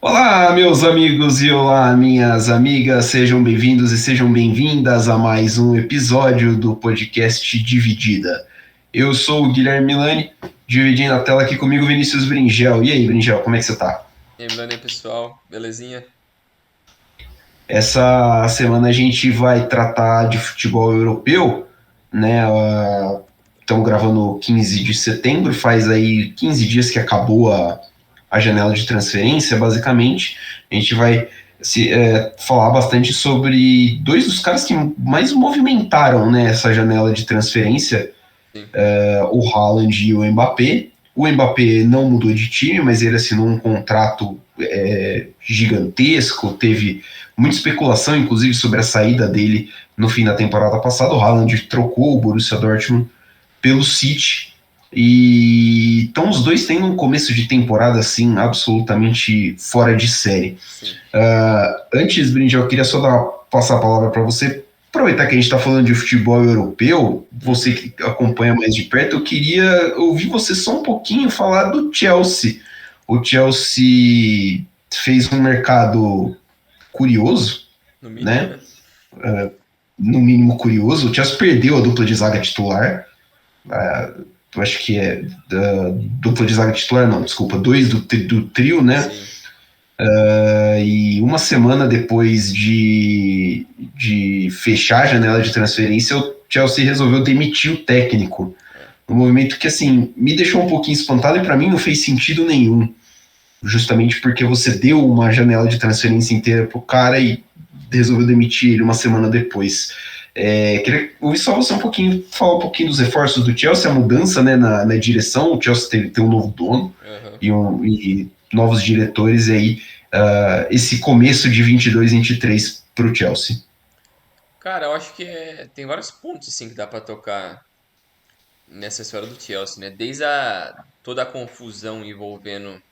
Olá, meus amigos e olá, minhas amigas, sejam bem-vindos e sejam bem-vindas a mais um episódio do podcast Dividida. Eu sou o Guilherme Milani, dividindo a tela aqui comigo Vinícius Bringel. E aí, Bringel, como é que você tá? E aí, Milano aí, pessoal, belezinha? Essa semana a gente vai tratar de futebol europeu, né? Estamos gravando 15 de setembro, faz aí 15 dias que acabou a janela de transferência, basicamente. A gente vai falar bastante sobre dois dos caras que mais movimentaram, né, essa janela de transferência, Sim. o Haaland e o Mbappé. O Mbappé não mudou de time, mas ele assinou um contrato gigantesco, teve muita especulação, inclusive, sobre a saída dele no fim da temporada passada. O Haaland trocou o Borussia Dortmund pelo City. E então os dois têm um começo de temporada assim absolutamente fora de série. Sim. Antes, Brinde, eu queria só passar a palavra para você. Aproveitar que a gente está falando de futebol europeu, você Uhum. que acompanha mais de perto, eu queria ouvir você só um pouquinho falar do Chelsea. O Chelsea fez um mercado curioso, No mínimo, né? né? No mínimo curioso. O Chelsea perdeu a dupla de zaga titular. Eu acho que é da dupla de zaga titular, não, desculpa, dois do trio, né? Sim. E uma semana depois de fechar a janela de transferência, o Chelsea resolveu demitir o técnico. É. Um movimento que, assim, me deixou um pouquinho espantado e para mim não fez sentido nenhum. Justamente porque você deu uma janela de transferência inteira pro cara e resolveu demitir ele uma semana depois. Queria ouvir só você um pouquinho, falar um pouquinho dos reforços do Chelsea, a mudança, né, na direção. O Chelsea tem um novo dono Aham. e novos diretores, e aí esse começo de 22-23 para o Chelsea. Cara, eu acho que tem vários pontos assim que dá pra tocar nessa história do Chelsea, né? Desde toda a confusão envolvendo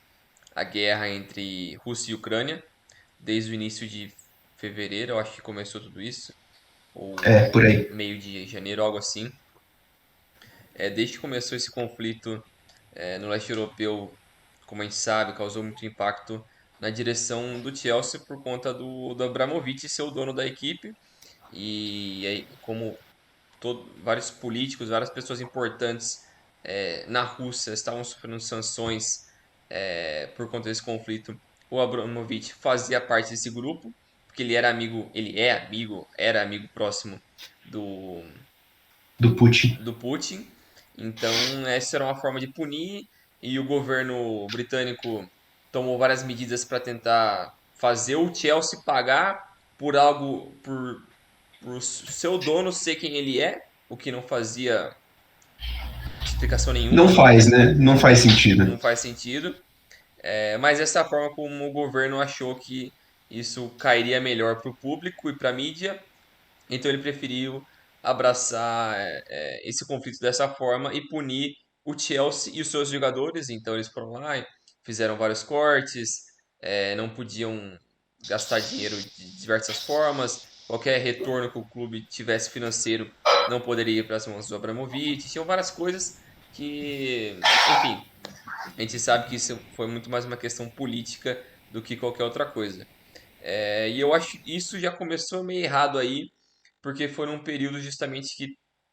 a guerra entre Rússia e Ucrânia, desde o início de fevereiro, eu acho que começou tudo isso, Por ou aí. meio de janeiro, algo assim. Desde que começou esse conflito no leste europeu, como a gente sabe, causou muito impacto na direção do Chelsea por conta do Abramovich ser o dono da equipe e aí, como vários políticos, várias pessoas importantes na Rússia estavam sofrendo sanções por conta desse conflito, o Abramovich fazia parte desse grupo, porque era amigo próximo do, Do Putin. do Putin. Então, essa era uma forma de punir, e o governo britânico tomou várias medidas para tentar fazer o Chelsea pagar por algo, por seu dono ser quem ele é, o que não fazia explicação Não nenhuma, faz, né? Não faz não sentido. faz sentido. Mas essa forma como o governo achou que isso cairia melhor para o público e para a mídia, então ele preferiu abraçar esse conflito dessa forma e punir o Chelsea e os seus jogadores. Então eles foram lá e fizeram vários cortes, não podiam gastar dinheiro de diversas formas. Qualquer retorno que o clube tivesse financeiro não poderia ir para as mãos do Abramovich. Tinham várias coisas que, enfim, a gente sabe que isso foi muito mais uma questão política do que qualquer outra coisa. E eu acho que isso já começou meio errado aí, porque foi num período justamente que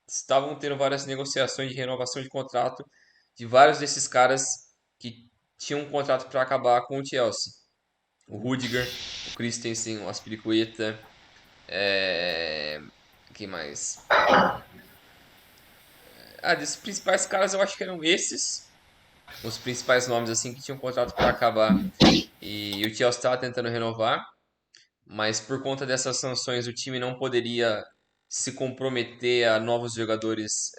estavam tendo várias negociações de renovação de contrato de vários desses caras que tinham um contrato para acabar com o Chelsea. O Rudiger, o Christensen, o Aspilicueta, quem mais? Desses principais caras eu acho que eram esses, os principais nomes assim que tinham um contrato para acabar e o Chelsea estava tentando renovar. Mas por conta dessas sanções o time não poderia se comprometer a novos jogadores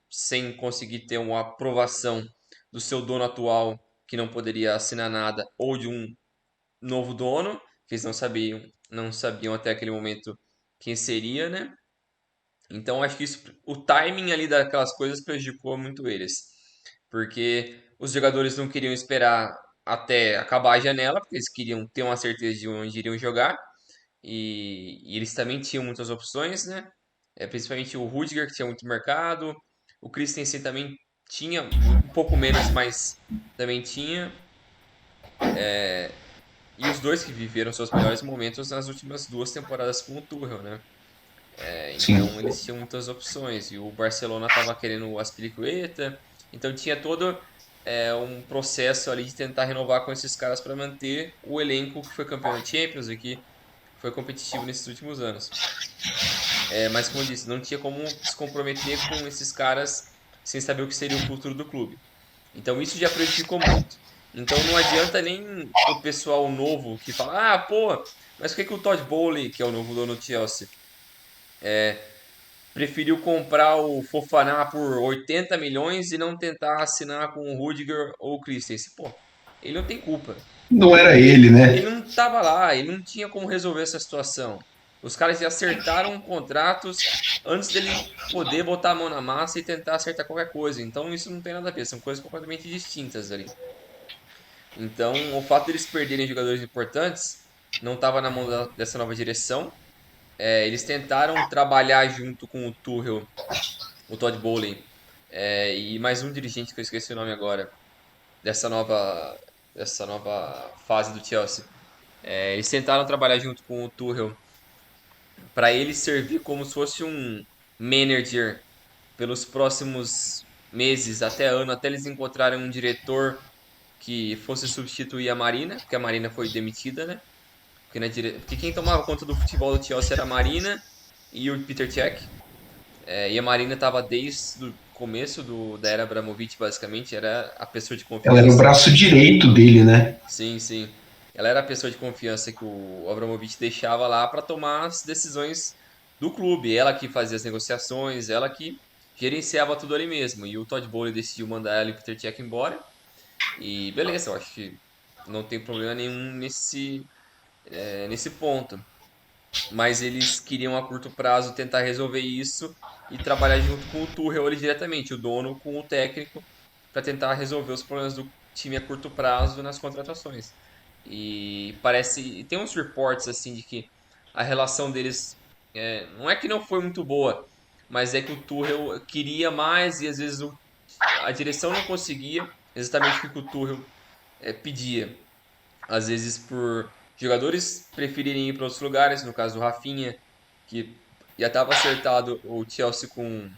sem conseguir ter uma aprovação do seu dono atual, que não poderia assinar nada, ou de um novo dono, que eles não sabiam até aquele momento quem seria, né? Então acho que o timing ali daquelas coisas prejudicou muito eles, porque os jogadores não queriam esperar até acabar a janela, porque eles queriam ter uma certeza de onde iriam jogar. E eles também tinham muitas opções, né? Principalmente o Rudiger, que tinha muito mercado. O Christensen também tinha um pouco menos, mas também tinha. E os dois que viveram seus melhores momentos nas últimas 2 temporadas com o Tuchel, né? Sim. Então eles tinham muitas opções. E o Barcelona estava querendo o Azpilicueta. Então tinha todo um processo ali de tentar renovar com esses caras para manter o elenco que foi campeão da Champions e que foi competitivo nesses últimos anos. Mas como eu disse, não tinha como se comprometer com esses caras sem saber o que seria o futuro do clube. Então isso já prejudicou muito. Então não adianta nem pro pessoal novo que fala, ah, pô, mas por que o Todd Bowley, que é o novo dono do Chelsea, preferiu comprar o Fofaná por 80 milhões e não tentar assinar com o Rudiger ou o Christensen? Pô, ele não tem culpa. Não era Ele, ele, ele né? não estava lá, ele não tinha como resolver essa situação. Os caras já acertaram contratos antes dele poder botar a mão na massa e tentar acertar qualquer coisa. Então isso não tem nada a ver, são coisas completamente distintas ali. Então o fato deles perderem jogadores importantes não estava na mão dessa nova direção. Eles tentaram trabalhar junto com o Tuchel, o Todd Bowley, e mais um dirigente que eu esqueci o nome agora, dessa nova fase do Chelsea. Eles tentaram trabalhar junto com o Tuchel para ele servir como se fosse um manager pelos próximos meses, até ano, até eles encontrarem um diretor que fosse substituir a Marina, porque a Marina foi demitida, né? Porque quem tomava conta do futebol do Chelsea era a Marina e o Peter Cech. E a Marina estava desde o começo da era Abramovich, basicamente, era a pessoa de Ela era o confiança. braço direito dele, né? Sim, sim. Ela era a pessoa de confiança que o Abramovich deixava lá para tomar as decisões do clube. Ela que fazia as negociações, ela que gerenciava tudo ali mesmo. E o Todd Bowley decidiu mandar ela e o Peter Cech embora. E beleza, eu acho que não tem problema nenhum nesse ponto. Mas eles queriam a curto prazo tentar resolver isso e trabalhar junto com o Tuchel ali diretamente, o dono com o técnico, para tentar resolver os problemas do time a curto prazo nas contratações. E tem uns reports assim de que a relação deles não é que não foi muito boa, mas é que o Tuchel queria mais e às vezes a direção não conseguia exatamente o que o Tuchel pedia. Às vezes por jogadores preferirem ir para outros lugares, no caso do Rafinha, que já estava acertado o Chelsea com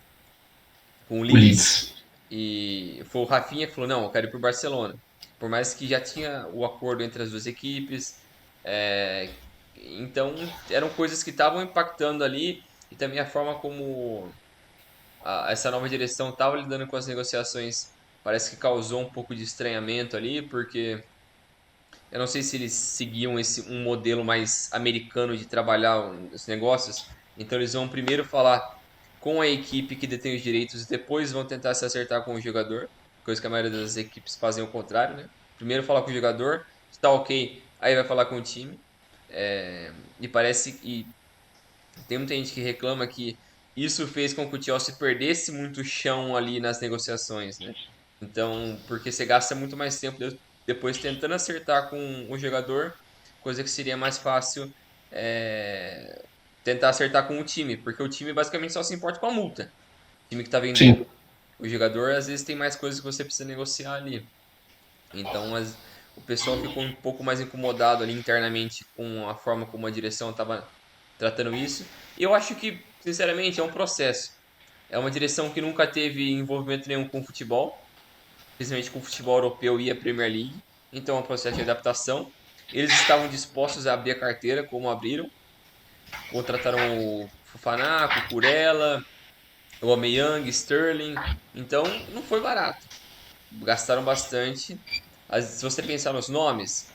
o O Leeds, Leeds. e foi o Rafinha que falou, não, eu quero ir para o Barcelona. Por mais que já tinha o acordo entre as duas equipes, é, então eram coisas que estavam impactando ali, e também a forma como essa nova direção estava lidando com as negociações parece que causou um pouco de estranhamento ali, porque eu não sei se eles seguiam um modelo mais americano de trabalhar os negócios. Então eles vão primeiro falar com a equipe que detém os direitos e depois vão tentar se acertar com o jogador. Coisa que a maioria das equipes fazem ao contrário, né? Primeiro falar com o jogador, se tá ok, aí vai falar com o time. E parece que tem muita gente que reclama que isso fez com que o Chelsea perdesse muito chão ali nas negociações, né? Então, porque você gasta muito mais tempo depois tentando acertar com o jogador, coisa que seria mais fácil é, tentar acertar com o time, porque o time basicamente só se importa com a multa, o time que está vendendo. Sim. O jogador às vezes tem mais coisas que você precisa negociar ali. Então, o pessoal ficou um pouco mais incomodado ali internamente com a forma como a direção estava tratando isso. E eu acho que, sinceramente, é um processo. É uma direção que nunca teve envolvimento nenhum com futebol, principalmente com o futebol europeu e a Premier League. Então, é um processo de adaptação. Eles estavam dispostos a abrir a carteira, como abriram. Contrataram o Fofana, o Cucurella, o Aubameyang, Sterling. Então, não foi barato. Gastaram bastante. Se você pensar nos nomes,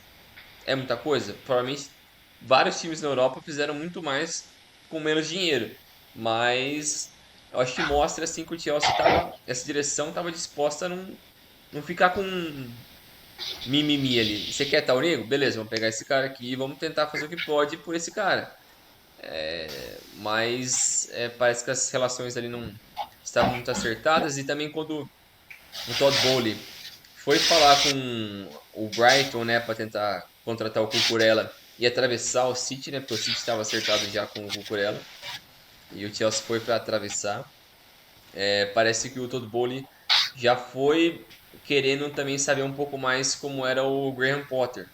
é muita coisa? Provavelmente vários times na Europa fizeram muito mais com menos dinheiro. Mas eu acho que mostra assim que o Chelsea tava, essa direção estava disposta a não ficar com mimimi ali. Você quer tal nego? Beleza, vamos pegar esse cara aqui e vamos tentar fazer o que pode por esse cara. Mas parece que as relações ali não estavam muito acertadas. E também quando o Todd Bowley foi falar com o Brighton, né, para tentar contratar o Cucurella e atravessar o City, né, porque o City estava acertado já com o Cucurella e o Chelsea foi para atravessar. Parece que o Todd Bowley já foi querendo também saber um pouco mais como era o Graham Potter.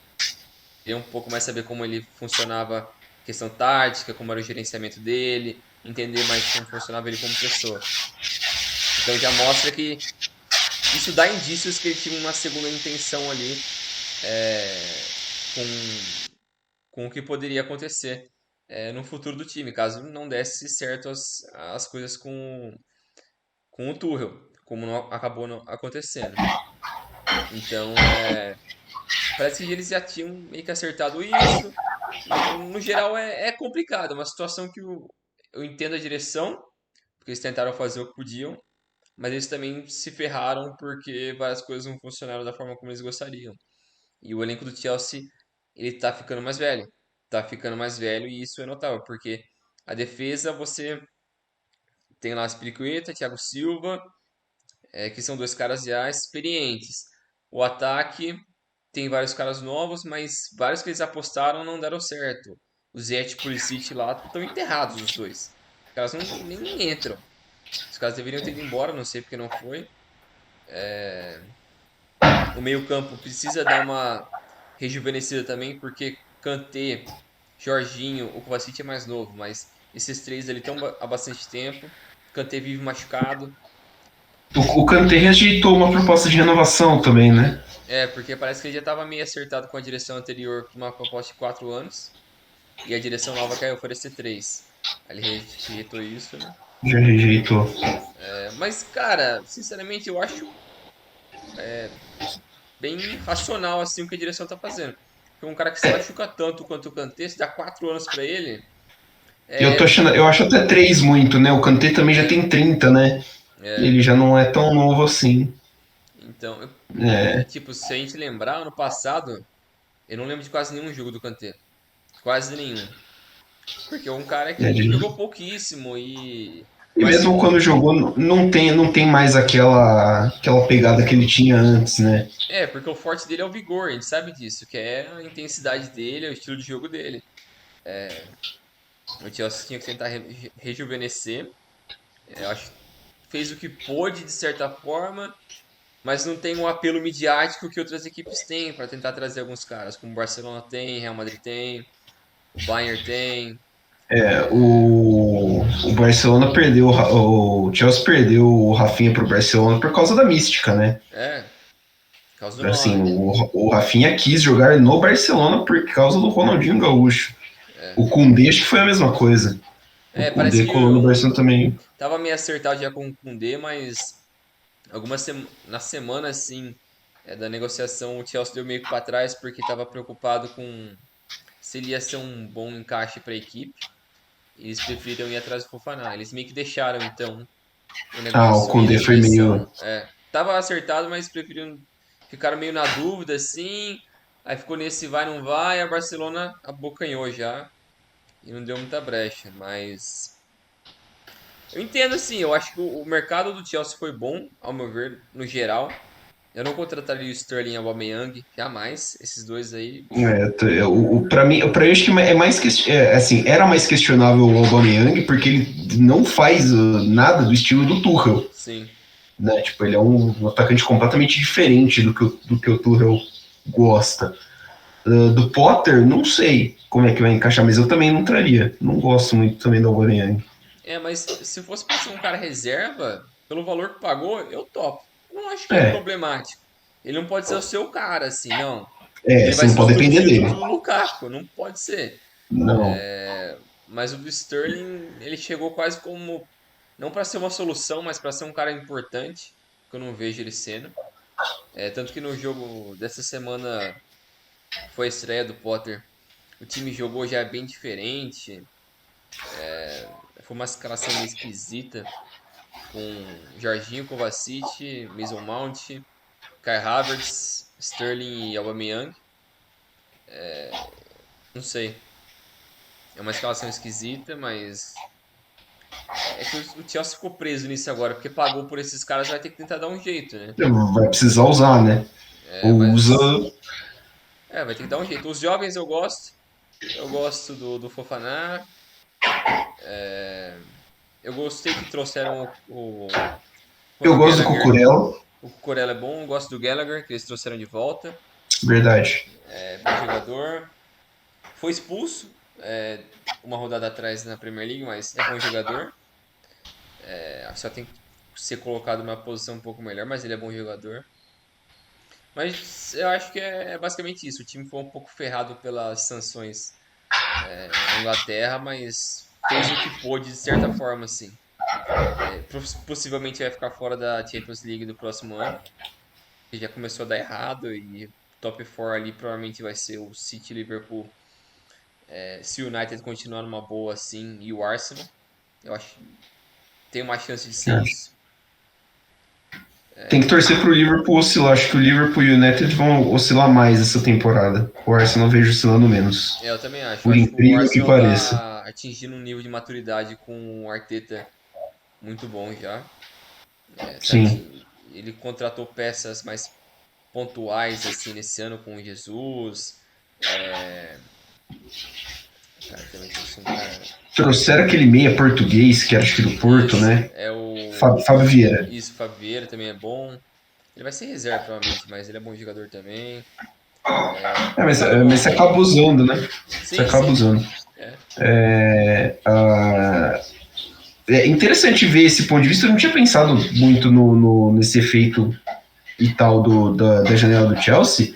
queria um pouco mais saber como ele funcionava, questão tática, como era o gerenciamento dele, entender mais como funcionava ele como pessoa. Então já mostra que isso dá indícios que ele tinha uma segunda intenção ali é, com, com o que poderia acontecer no futuro do time, caso não desse certo as coisas com o Tuchel, como não, acabou não acontecendo. Então, parece que eles já tinham meio que acertado isso, mas no geral é complicado, é uma situação que eu entendo a direção, porque eles tentaram fazer o que podiam, mas eles também se ferraram porque várias coisas não funcionaram da forma como eles gostariam. E o elenco do Chelsea, ele tá ficando mais velho. Tá ficando mais velho e isso é notável, porque a defesa você tem lá Aspilicueta, Thiago Silva, que são dois caras já experientes. O ataque tem vários caras novos, mas vários que eles apostaram não deram certo. O Ziyech e o Pulisic lá estão enterrados os dois. Os caras nem entram. Os caras deveriam ter ido embora, não sei porque não foi. O meio-campo precisa dar uma rejuvenescida também, porque Kanté, Jorginho, o Kovacic é mais novo, mas esses três ali estão há bastante tempo. Kanté vive machucado. O Kanté rejeitou uma proposta de renovação também, né? Porque parece que ele já estava meio acertado com a direção anterior com uma proposta de 4 anos. E a direção nova quer oferecer 3. Aí ele rejeitou isso, né? Já rejeitou. Mas, cara, sinceramente, eu acho bem racional assim o que a direção tá fazendo. Porque um cara que se machuca tanto quanto o Kanté, se dá 4 anos pra ele, Eu tô é, achando, eu acho até 3 muito, né? O Kanté também já é, tem 30, né? é. Ele já não é tão novo assim. Então, É, tipo, se a gente lembrar, ano passado, eu não lembro de quase nenhum jogo do Kanté. Quase nenhum. Porque é um cara é que de- jogou pouquíssimo e. E Mas mesmo quando jogou, não tem mais aquela pegada que ele tinha antes, né? porque o forte dele é o vigor, a gente sabe disso, que é a intensidade dele, é o estilo de jogo dele. O Chelsea tinha que tentar rejuvenescer. Eu acho que fez o que pôde de certa forma, mas não tem o apelo midiático que outras equipes têm para tentar trazer alguns caras, como o Barcelona tem, Real Madrid tem, o Bayern tem. O Barcelona perdeu, o Chelsea perdeu o Rafinha pro Barcelona por causa da mística, né? Por causa do Assim, nome. o Rafinha quis jogar no Barcelona por causa do Ronaldinho Gaúcho. É, O Koundé acho que foi a mesma coisa. O parece Koundé que colou no Barcelona também. tava meio acertado já com o Koundé, mas na semana assim da negociação o Chelsea deu meio que para trás porque estava preocupado com se ele ia ser um bom encaixe para a equipe. Eles preferiram ir atrás do Fofana. Eles meio que deixaram então o Ah, o negócio ir Koundé na foi meio. direção. Tava acertado, mas preferiram ficaram meio na dúvida assim. Aí ficou nesse vai não vai, a Barcelona abocanhou já e não deu muita brecha, mas eu entendo assim, eu acho que o mercado do Chelsea foi bom, ao meu ver, no geral. Eu não contrataria o Sterling e o Aubameyang, jamais. Esses dois aí. Pra mim, acho que é mais assim, era mais questionável o Aubameyang porque ele não faz nada do estilo do Tuchel, Sim. né? Tipo, ele é um atacante completamente diferente do que o Tuchel gosta. Do Potter, não sei como é que vai encaixar, mas eu também não traria. Não gosto muito também do Aubameyang. Mas se fosse pra ser um cara reserva, pelo valor que pagou, eu topo. Eu não acho que é É, problemático. Ele não pode ser o seu cara, assim, não. Ele você vai não ser o pode depender substituto dele. do Lukaku, não pode ser. Não. Mas o do Sterling, ele chegou quase como. Não pra ser uma solução, mas pra ser um cara importante, que eu não vejo ele sendo. Tanto que no jogo dessa semana, que foi a estreia do Potter, o time jogou já bem diferente. Foi uma escalação meio esquisita, com Jorginho, Kovacic, Mason Mount, Kai Havertz, Sterling e Aubameyang. Não sei, é uma escalação esquisita, mas é que o Chelsea ficou preso nisso agora, porque pagou por esses caras, vai ter que tentar dar um jeito, né? Vai precisar usar, né? Ou usa. Mas vai ter que dar um jeito. Os jovens eu gosto do Fofana. Eu gostei que trouxeram Eu Conor gosto do Gallagher. Cucurella. O Cucurella é bom, eu gosto do Gallagher, que eles trouxeram de volta. Verdade. É bom jogador. Foi expulso uma rodada atrás na Premier League, mas é bom jogador. Só tem que ser colocado numa posição um pouco melhor, mas ele é bom jogador. Mas eu acho que é basicamente isso. O time foi um pouco ferrado pelas sanções na Inglaterra, mas fez o que pôde de certa forma, assim. Possivelmente vai ficar fora da Champions League do próximo ano, que já começou a dar errado e top 4 ali provavelmente vai ser o City, Liverpool, se o United continuar numa boa assim e o Arsenal. Eu acho que tem uma chance de ser É. isso. Tem que torcer pro Liverpool oscilar. Acho que o Liverpool e o United vão oscilar mais essa temporada. O Arsenal eu vejo oscilando menos. Eu também acho. Eu Por acho que o incrível que Arsenal pareça. tá atingindo um nível de maturidade com o Arteta muito bom já. Sim. Ele contratou peças mais pontuais assim nesse ano com o Jesus. É... Cara, também trouxe um cara. Trouxeram aquele meia português, que era acho que do Porto, Isso, né? é o. Fábio Vieira. Isso, Fábio Vieira também é bom. Ele vai ser reserva, provavelmente, mas ele é bom jogador também. Mas você acaba usando, né? Você Sim, acaba sim. usando. É, É interessante ver esse ponto de vista. Eu não tinha pensado muito nesse efeito e tal da janela do Chelsea.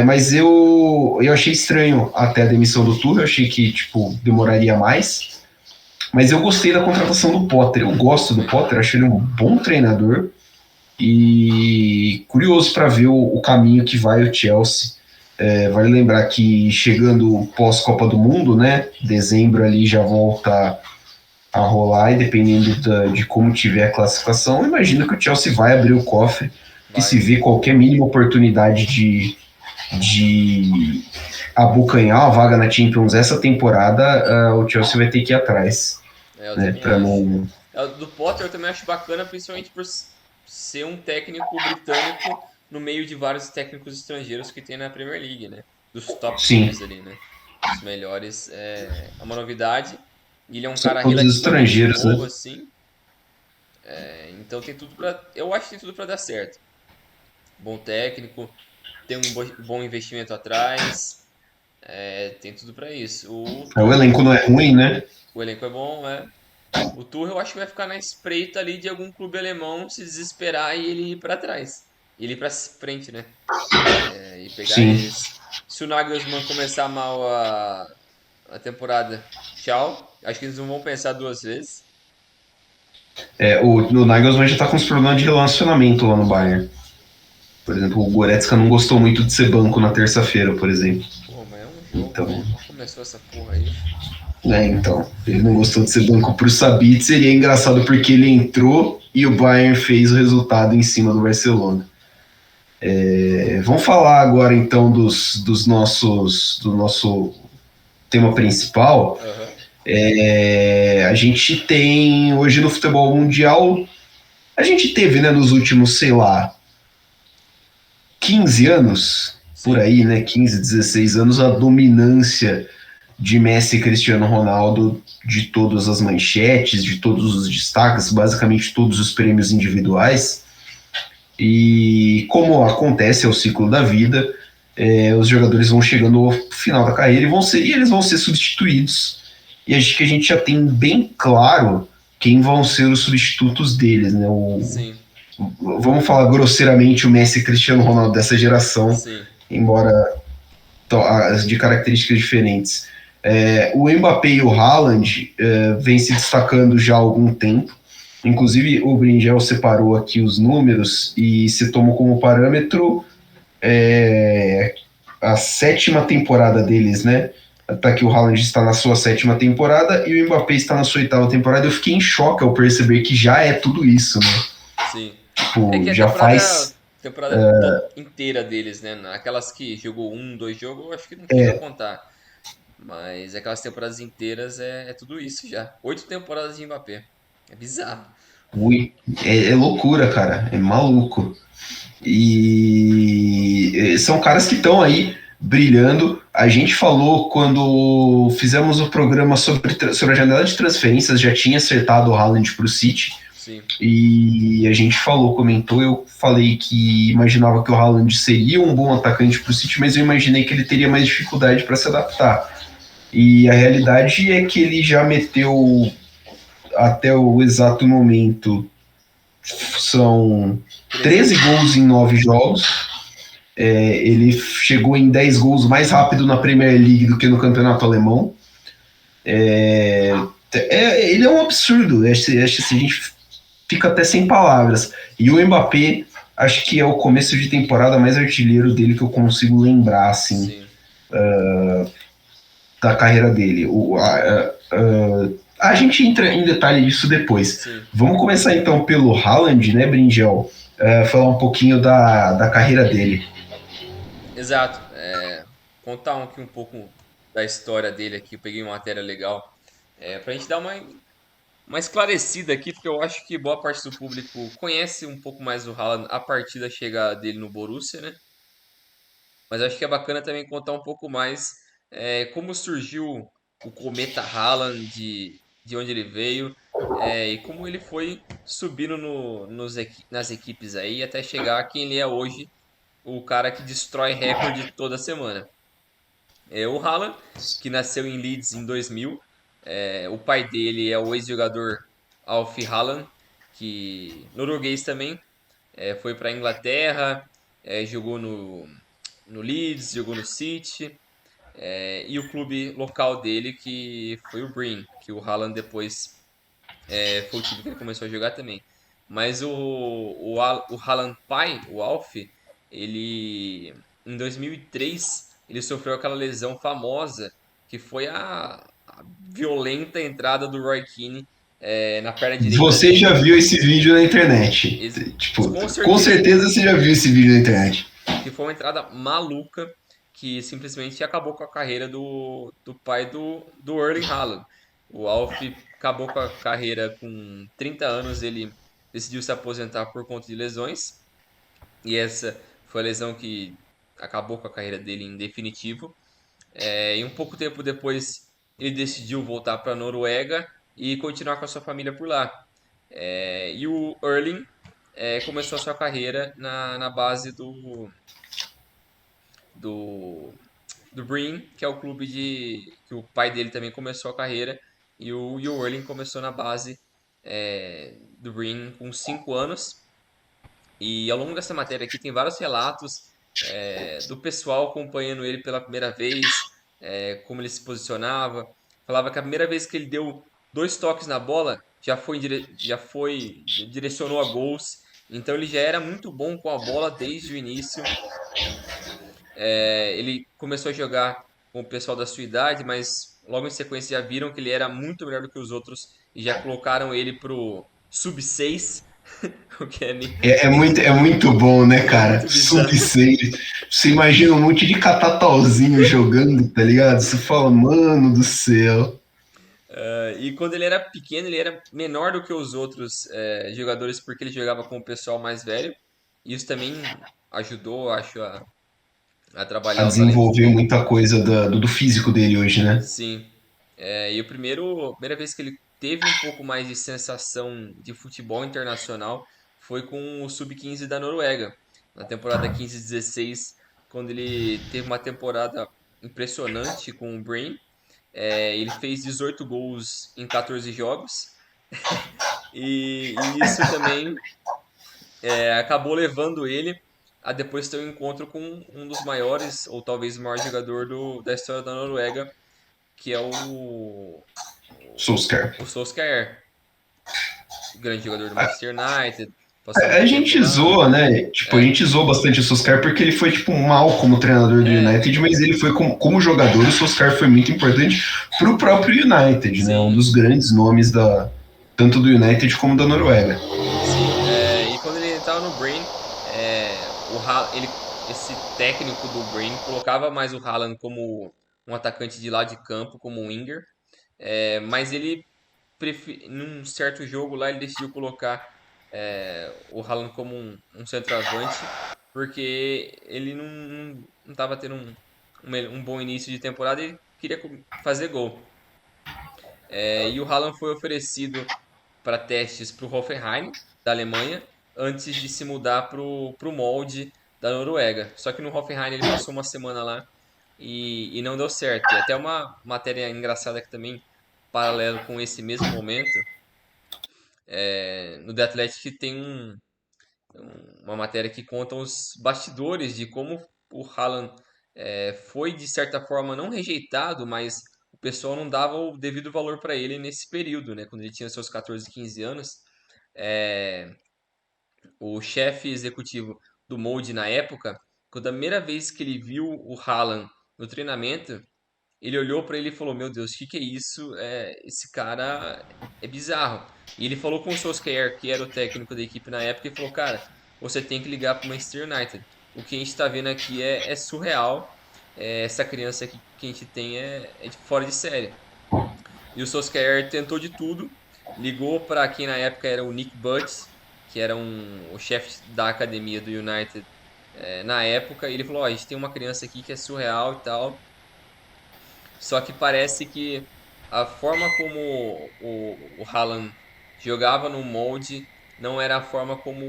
Mas eu achei estranho até a demissão do Tuchel. Eu achei que tipo, demoraria mais. Mas eu gostei da contratação do Potter. Eu gosto do Potter, acho ele um bom treinador. E curioso para ver o caminho que vai o Chelsea. Vale lembrar que chegando pós-Copa do Mundo, né? Dezembro ali já volta a rolar e dependendo de como tiver a classificação, imagino que o Chelsea vai abrir o cofre e vai. se vê qualquer mínima oportunidade de abocanhar a vaga na Champions essa temporada, o Chelsea vai ter que ir atrás, Eu né? também Para acho. não. Do Potter eu também acho bacana, principalmente por ser um técnico britânico no meio de vários técnicos estrangeiros que tem na Premier League, né? Dos top Sim, times ali, né? Os melhores. É uma novidade. E ele é um são cara todos relativamente estrangeiros, novo, né? assim. Então tem tudo pra. Eu acho que tem tudo pra dar certo. Bom técnico, tem um bom investimento atrás. Tem tudo pra isso. O O Tuchel, elenco não é ruim, né? o elenco é bom, é. O Tuchel eu acho que vai ficar na espreita ali de algum clube alemão se desesperar e ele ir pra trás. Ele ir pra frente, né? E pegar Sim. eles. Se o Nagelsmann começar mal a temporada, tchau. Acho que eles não vão pensar duas vezes. O Nagelsmann já tá com uns problemas de relacionamento lá no Bayern. Por exemplo, o Goretzka não gostou muito de ser banco na terça-feira, por exemplo. Pô, mas é um jogo, Então, né? Mal começou essa porra aí. então, ele não gostou de ser banco pro Sabitzer e é engraçado porque ele entrou e o Bayern fez o resultado em cima do Barcelona. Vamos falar agora então do nosso tema principal. Aham. A gente tem hoje no futebol mundial, a gente teve, né, nos últimos, sei lá, 15 anos, por Sim, aí, né, 15, 16 anos, a dominância de Messi e Cristiano Ronaldo, de todas as manchetes, de todos os destaques, basicamente todos os prêmios individuais. E como acontece, é o ciclo da vida, os jogadores vão chegando ao final da carreira e eles vão ser substituídos. E acho que a gente já tem bem claro quem vão ser os substitutos deles, né? sim, Vamos falar grosseiramente o Messi e Cristiano Ronaldo dessa geração, sim. embora de características diferentes. O Mbappé e o Haaland vêm se destacando já há algum tempo. Inclusive, o Bringel separou aqui os números e se tomou como parâmetro a sétima temporada deles, né? Tá que o Haaland está na sua sétima temporada e o Mbappé está na sua oitava temporada. Eu fiquei em choque ao perceber que já é tudo isso, né? Sim. É que Tipo, a já faz. temporada inteira deles, né? Aquelas que jogou um, dois jogos, eu acho que não chega a contar. Mas aquelas temporadas inteiras é tudo isso já. 8 temporadas de Mbappé. É bizarro. Ui, é loucura, cara. É maluco. E são caras que estão aí brilhando. A gente falou quando fizemos o programa sobre a janela de transferências, já tinha acertado o Haaland para o City. sim, E a gente comentou, eu falei que imaginava que o Haaland seria um bom atacante para o City, mas eu imaginei que ele teria mais dificuldade para se adaptar. E a realidade é que ele já meteu até o exato momento são 13 13 gols. gols em 9 jogos. Ele chegou em 10 gols mais rápido na Premier League do que no campeonato alemão. Ele é um absurdo. Acho que a gente fica até sem palavras. E o Mbappé, acho que é o começo de temporada mais artilheiro dele que eu consigo lembrar, assim, Sim, da carreira dele. A gente entra em detalhe disso depois. sim, Vamos começar então pelo Haaland, né, Bringel? Falar um pouquinho da carreira dele. exato. Contar aqui um pouco da história dele aqui. Eu peguei uma matéria legal pra gente dar uma esclarecida aqui, porque eu acho que boa parte do público conhece um pouco mais o Haaland a partir da chegada dele no Borussia, né? Mas acho que é bacana também contar um pouco mais como surgiu o Cometa Haaland, de onde ele veio, e como ele foi subindo nas equipes aí até chegar a quem ele é hoje, o cara que destrói recorde toda semana. O Haaland, que nasceu em Leeds em 2000, o pai dele é o ex-jogador Alf Haaland, que norueguês também, foi para a Inglaterra, jogou no Leeds, jogou no City, e o clube local dele que foi o Breen, que o Haaland depois foi o time que ele começou a jogar também. Mas o Haaland pai, o Alf, ele em 2003 ele sofreu aquela lesão famosa que foi a violenta entrada do Roy Keane na perna direita Você já dele. viu esse vídeo na internet? Ex- Tipo, Com com certeza, certeza você já viu esse vídeo na internet. que foi uma entrada maluca que simplesmente acabou com a carreira do pai do Erling Haaland. O Alf acabou com a carreira com 30 anos, ele decidiu se aposentar por conta de lesões, e essa foi a lesão que acabou com a carreira dele em definitivo. E um pouco tempo depois ele decidiu voltar para a Noruega e continuar com a sua família por lá. E o Erling começou a sua carreira na base do do Breen, que é o clube que o pai dele também começou a carreira, e o Erling começou na base do Breen com 5 anos. E ao longo dessa matéria aqui tem vários relatos do pessoal acompanhando ele pela primeira vez, como ele se posicionava. Falava que a primeira vez que ele deu 2 toques na bola, direcionou a gols. Então ele já era muito bom com a bola desde o início. Ele começou a jogar com o pessoal da sua idade, mas logo em sequência já viram que ele era muito melhor do que os outros e já colocaram ele pro sub-6, o que É muito bom, né, é cara? muito Sub bizarro. 6. Você imagina um monte de catatauzinho jogando, tá ligado? Você fala, mano do céu. E quando ele era pequeno, ele era menor do que os outros jogadores porque ele jogava com o pessoal mais velho. Isso também ajudou, acho, a A trabalhar o talento desenvolver dele. muita coisa do físico dele hoje, né? Sim. E a primeira vez que ele teve um pouco mais de sensação de futebol internacional foi com o Sub-15 da Noruega, na temporada 15-16, quando ele teve uma temporada impressionante com o Brain. Ele fez 18 gols em 14 jogos, e isso também acabou levando ele a depois ter um encontro com um dos maiores, ou talvez o maior jogador da história da Noruega, que é Solskjaer. o Solskjaer, grande jogador do Manchester United, passou A muito tempo gente lá. zoa, né? Tipo, a É, gente zoou bastante o Solskjaer porque ele foi, tipo, mal como treinador do é, United, mas ele foi como jogador, o Solskjaer foi muito importante pro próprio United, né? Um sim, dos grandes nomes tanto do United como da Noruega. sim. E quando ele estava no Brain, esse técnico do Brain colocava mais o Haaland como um atacante de lado de campo, como um winger, mas ele num certo jogo lá ele decidiu colocar o Haaland como um centroavante, porque ele não estava tendo um bom início de temporada e queria fazer gol. E o Haaland foi oferecido para testes para o Hoffenheim, da Alemanha, antes de se mudar para o molde da Noruega. Só que no Hoffenheim ele passou uma semana lá e não deu certo. E até uma matéria engraçada que também, paralelo com esse mesmo momento, no The Athletic tem uma matéria que conta os bastidores de como o Haaland foi, de certa forma, não rejeitado, mas o pessoal não dava o devido valor para ele nesse período, né? Quando ele tinha seus 14, 15 anos. É, o chefe executivo do Molde na época, quando a primeira vez que ele viu o Haaland no treinamento, ele olhou para ele e falou: Meu Deus, o que que é isso? Esse cara é bizarro. E ele falou com o Solskjaer, que era o técnico da equipe na época, e falou: Cara, você tem que ligar para o Manchester United. O que a gente está vendo aqui é surreal. Essa criança aqui que a gente tem é de fora de série. E o Solskjaer tentou de tudo, ligou para quem na época era o Nick Butt, que era o chefe da academia do United na época, e ele falou: Ó, a gente tem uma criança aqui que é surreal e tal. Só que parece que a forma como o Haaland jogava no molde não era a forma como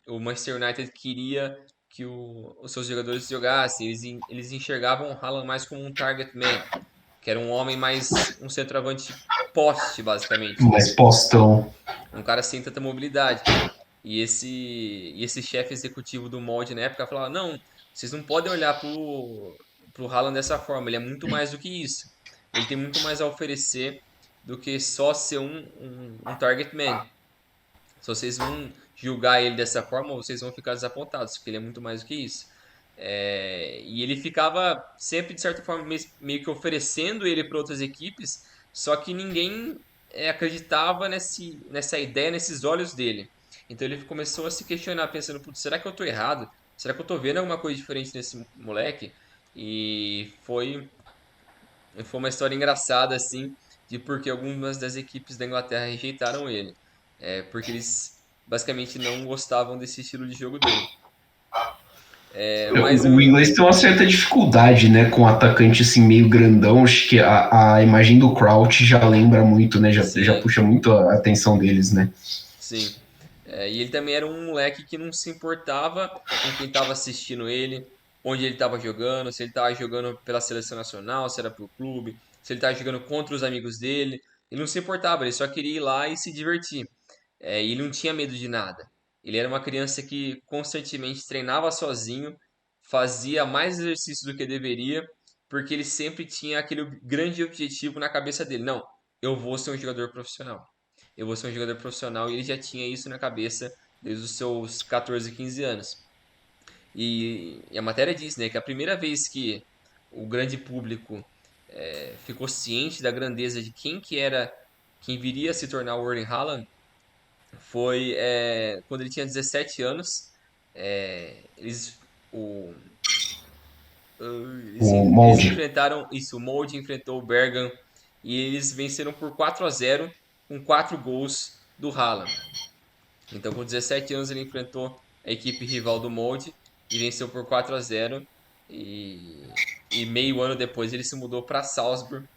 o Manchester United queria que os seus jogadores jogassem. Eles enxergavam o Haaland mais como um target man, que era um homem mais um centroavante poste, basicamente, né? Mais postão. Um cara sem tanta mobilidade. E esse chefe executivo do molde na época falava: Não, vocês não podem olhar pro Haaland dessa forma, ele é muito mais do que isso. Ele tem muito mais a oferecer do que só ser um target man. Se vocês vão julgar ele dessa forma, vocês vão ficar desapontados, porque ele é muito mais do que isso. E ele ficava sempre, de certa forma, meio que oferecendo ele para outras equipes, só que ninguém acreditava nessa ideia, nesses olhos dele. Então ele começou a se questionar, pensando: Putz, será que eu estou errado? Será que eu estou vendo alguma coisa diferente nesse moleque? E foi uma história engraçada, assim, de porque algumas das equipes da Inglaterra rejeitaram ele. Porque eles basicamente não gostavam desse estilo de jogo dele. Mas O inglês tem uma certa dificuldade, né, com um atacante assim meio grandão. Acho que a imagem do Crouch já lembra muito, né, já sim, puxa muito a atenção deles, né. sim. E ele também era um moleque que não se importava com quem estava assistindo ele, onde ele estava jogando, se ele estava jogando pela seleção nacional, se era pro clube, se ele estava jogando contra os amigos dele. Ele não se importava, ele só queria ir lá e se divertir. E ele não tinha medo de nada. Ele era uma criança que constantemente treinava sozinho, fazia mais exercício do que deveria, porque ele sempre tinha aquele grande objetivo na cabeça dele. Não, eu vou ser um jogador profissional. Eu vou ser um jogador profissional e ele já tinha isso na cabeça desde os seus 14, 15 anos. E a matéria diz, né, que a primeira vez que o grande público ficou ciente da grandeza de quem que era, quem viria a se tornar o Erling Haaland, foi quando ele tinha 17 anos. Eles, o, eles, O eles molde. enfrentaram isso, o Molde enfrentou o Bergamo e eles venceram por 4-0 com 4 gols do Haaland. Então, com 17 anos, ele enfrentou a equipe rival do Molde e venceu por 4-0. E meio ano depois ele se mudou para Salzburg,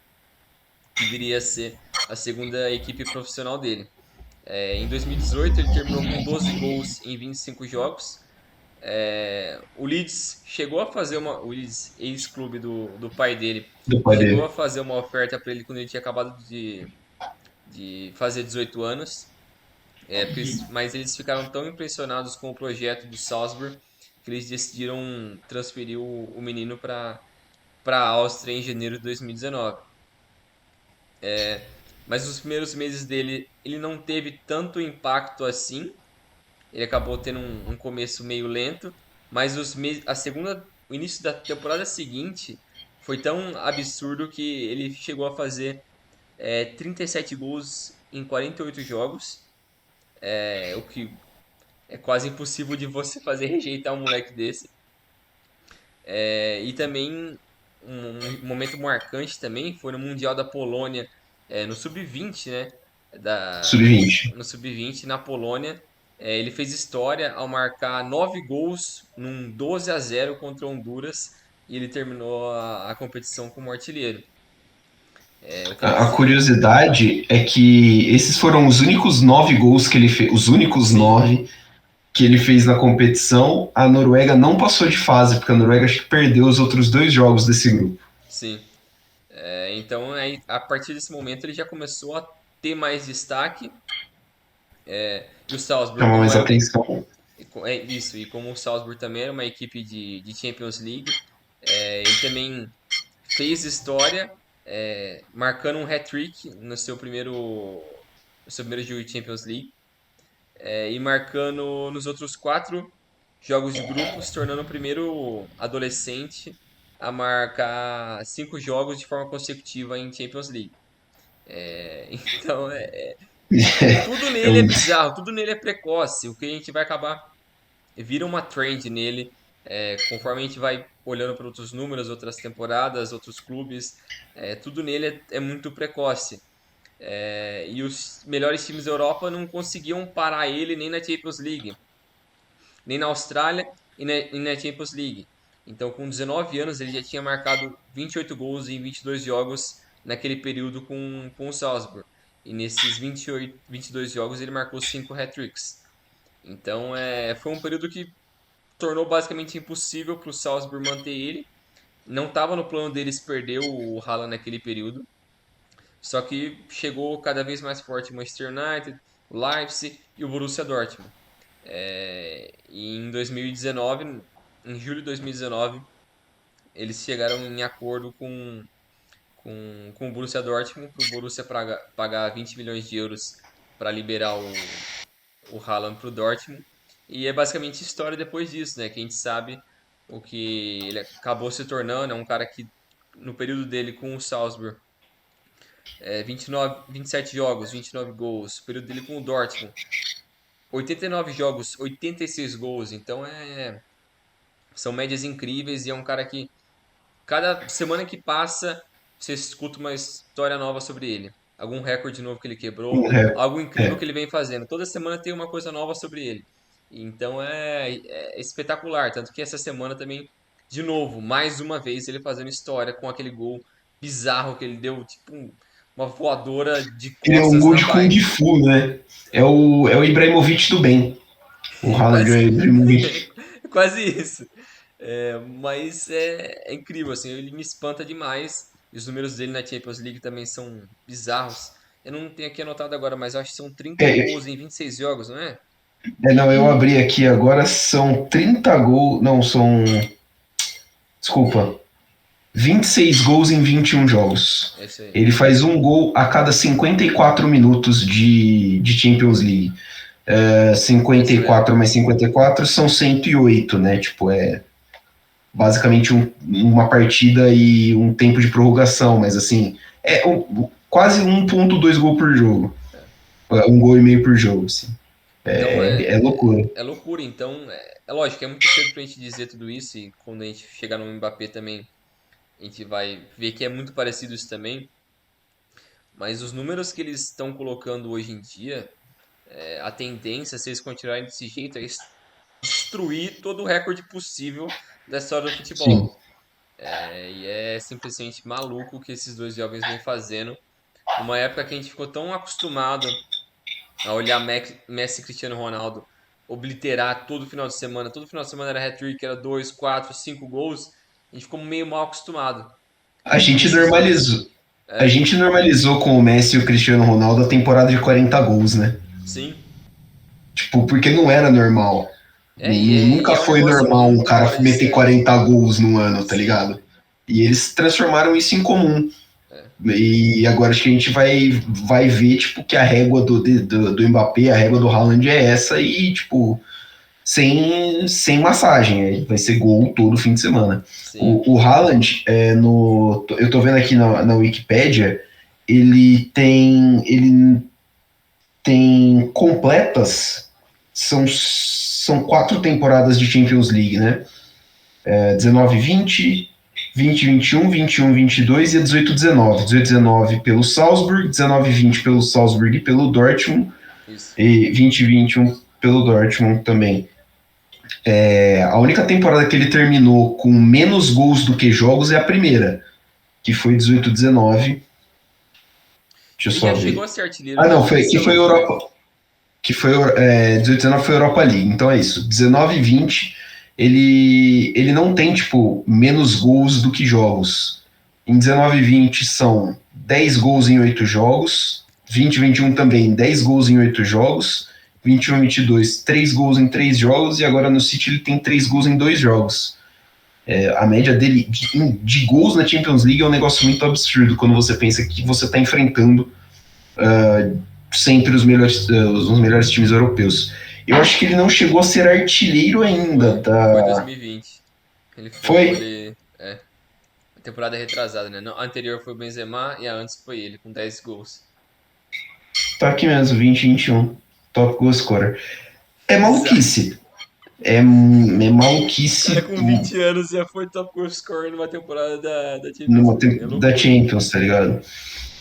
que viria a ser a segunda equipe profissional dele. Em 2018 ele terminou com 12 gols em 25 jogos. O Leeds chegou a fazer o Leeds, ex-clube do pai dele, Do pai chegou dele. a fazer uma oferta para ele quando ele tinha acabado de fazer 18 anos. Mas eles ficaram tão impressionados com o projeto do Salzburg que eles decidiram transferir o menino para a Áustria em janeiro de 2019. Mas os primeiros meses dele, ele não teve tanto impacto assim. Ele acabou tendo um começo meio lento, mas o início da temporada seguinte foi tão absurdo que ele chegou a fazer 37 gols em 48 jogos, o que é quase impossível de você fazer rejeitar um moleque desse. E também um momento marcante também foi no Mundial da Polônia, no Sub-20, né? Sub-20. No Sub-20 na Polônia. Ele fez história ao marcar 9 gols num 12-0 contra Honduras e ele terminou a competição como artilheiro. Eu queria A dizer. curiosidade é que esses foram os únicos 9 gols que ele fez, os únicos Sim, 9 que ele fez na competição. A Noruega não passou de fase, porque a Noruega acho que perdeu os outros 2 jogos desse grupo. sim. Então, aí, a partir desse momento, ele já começou a ter mais destaque. E o Salzburg, Chama como mais é, atenção. é isso, e como o Salzburg também era uma equipe de Champions League, ele também fez história, marcando um hat-trick no seu primeiro jogo de Champions League, e marcando nos outros 4 jogos de grupo, se tornando o primeiro adolescente a marcar 5 jogos de forma consecutiva em Champions League. Então, tudo É nele é um, bizarro, tudo nele é precoce. O que a gente vai acabar vira uma trend nele, conforme a gente vai olhando para outros números, outras temporadas, outros clubes, tudo nele é muito precoce. E os melhores times da Europa não conseguiam parar ele nem na Champions League, nem na Austrália e na Champions League. Então, com 19 anos, ele já tinha marcado 28 gols em 22 jogos naquele período com o Salzburg. E nesses 22 jogos, ele marcou 5 hat-tricks. Então, foi um período que tornou basicamente impossível para o Salzburg manter ele. Não estava no plano deles perder o Haaland naquele período. Só que chegou cada vez mais forte o Manchester United, o Leipzig e o Borussia Dortmund. E em 2019, em julho de 2019, eles chegaram em acordo com o Borussia Dortmund para o Borussia pagar 20 milhões de euros para liberar o Haaland para o Dortmund. E é basicamente história depois disso, né? Que a gente sabe o que ele acabou se tornando. É um cara que, no período dele com o Salzburg, 29, 27 jogos, 29 gols. O período dele com o Dortmund, 89 jogos, 86 gols. Então, são médias incríveis e é um cara que, cada semana que passa, você escuta uma história nova sobre ele. Algum recorde novo que ele quebrou, algo incrível É, que ele vem fazendo. Toda semana tem uma coisa nova sobre ele. Então é espetacular. Tanto que essa semana também, de novo, mais uma vez, ele fazendo história com aquele gol bizarro que ele deu, tipo uma voadora de ele é um costas gol na de Kung bike. Fu, né? É o Ibrahimovic do bem. O É Haaland é quase, o Ibrahimovic. é quase isso. Mas é incrível, assim, ele me espanta demais. E os números dele na Champions League também são bizarros. Eu não tenho aqui anotado agora, mas eu acho que são 30 É, gols em 26 jogos, não é? não, eu abri aqui agora, são 30 gols. Não, são. Desculpa. 26 gols em 21 jogos. É isso aí. Ele faz um gol a cada 54 minutos de Champions League. É isso mesmo. 54 mais 54 são 108, né? Tipo, é basicamente uma partida e um tempo de prorrogação, mas assim, quase 1,2 gol por jogo. Um gol e meio por jogo, assim. Então É loucura. é loucura. Então é lógico, é muito cedo pra gente dizer tudo isso. E quando a gente chegar no Mbappé também, a gente vai ver que é muito parecido isso também. Mas os números que eles estão colocando hoje em dia, a tendência, se eles continuarem desse jeito, é destruir todo o recorde possível da história do Sim. futebol. E é simplesmente maluco o que esses dois jovens vêm fazendo. Numa época que a gente ficou tão acostumado a olhar Messi e Cristiano Ronaldo obliterar todo final de semana era hat-trick, era 2, 4, 5 gols, a gente ficou meio mal acostumado. A E gente esses dois, normalizou. A gente normalizou com o Messi e o Cristiano Ronaldo a temporada de 40 gols, né? sim. Tipo, porque não era normal. E Nunca é um foi negócio normal um muito cara fora de meter série. 40 gols num ano, tá Sim. ligado? E eles transformaram isso em comum. É, E agora acho que a gente vai ver, tipo, que a régua do Mbappé, a régua do Haaland é essa e, tipo, sem massagem. Vai ser gol todo fim de semana. sim. O Haaland, eu tô vendo aqui na Wikipédia, ele tem completas, são 4 temporadas de Champions League, né? 19-20, 20-21, 21-22 e 18-19. 18-19 pelo Salzburg, 19-20 pelo Salzburg e pelo Dortmund, Isso. e 20-21 pelo Dortmund também. A única temporada que ele terminou com menos gols do que jogos é a primeira, que foi 18-19, Deixa eu Ele só já chegou a ver. ser artilheiro Ah, de não, alguma que edição, foi não foi? Europa. Que foi 18, 19 foi Europa League. Então é isso. 19 e 20, ele não tem, tipo, menos gols do que jogos. Em 19 e 20 são 10 gols em 8 jogos. 20 e 21 também, 10 gols em 8 jogos. 21 e 22, 3 gols em 3 jogos. E agora no City ele tem 3 gols em 2 jogos. A média dele de gols na Champions League é um negócio muito absurdo quando você pensa que você está enfrentando sempre os melhores times europeus. Eu acho que ele não chegou a ser artilheiro ainda. Foi 2020. Ele foi, Foi? quando ele. É, a temporada retrasada, né? A anterior foi o Benzema e a antes foi ele, com 10 gols. Tá aqui mesmo, 2021. Top goal scorer. É Bizarro. maluquice. É O cara maluquice com 20 anos já foi top goal scorer numa temporada da Champions numa, League. É da loucura. Champions, tá ligado?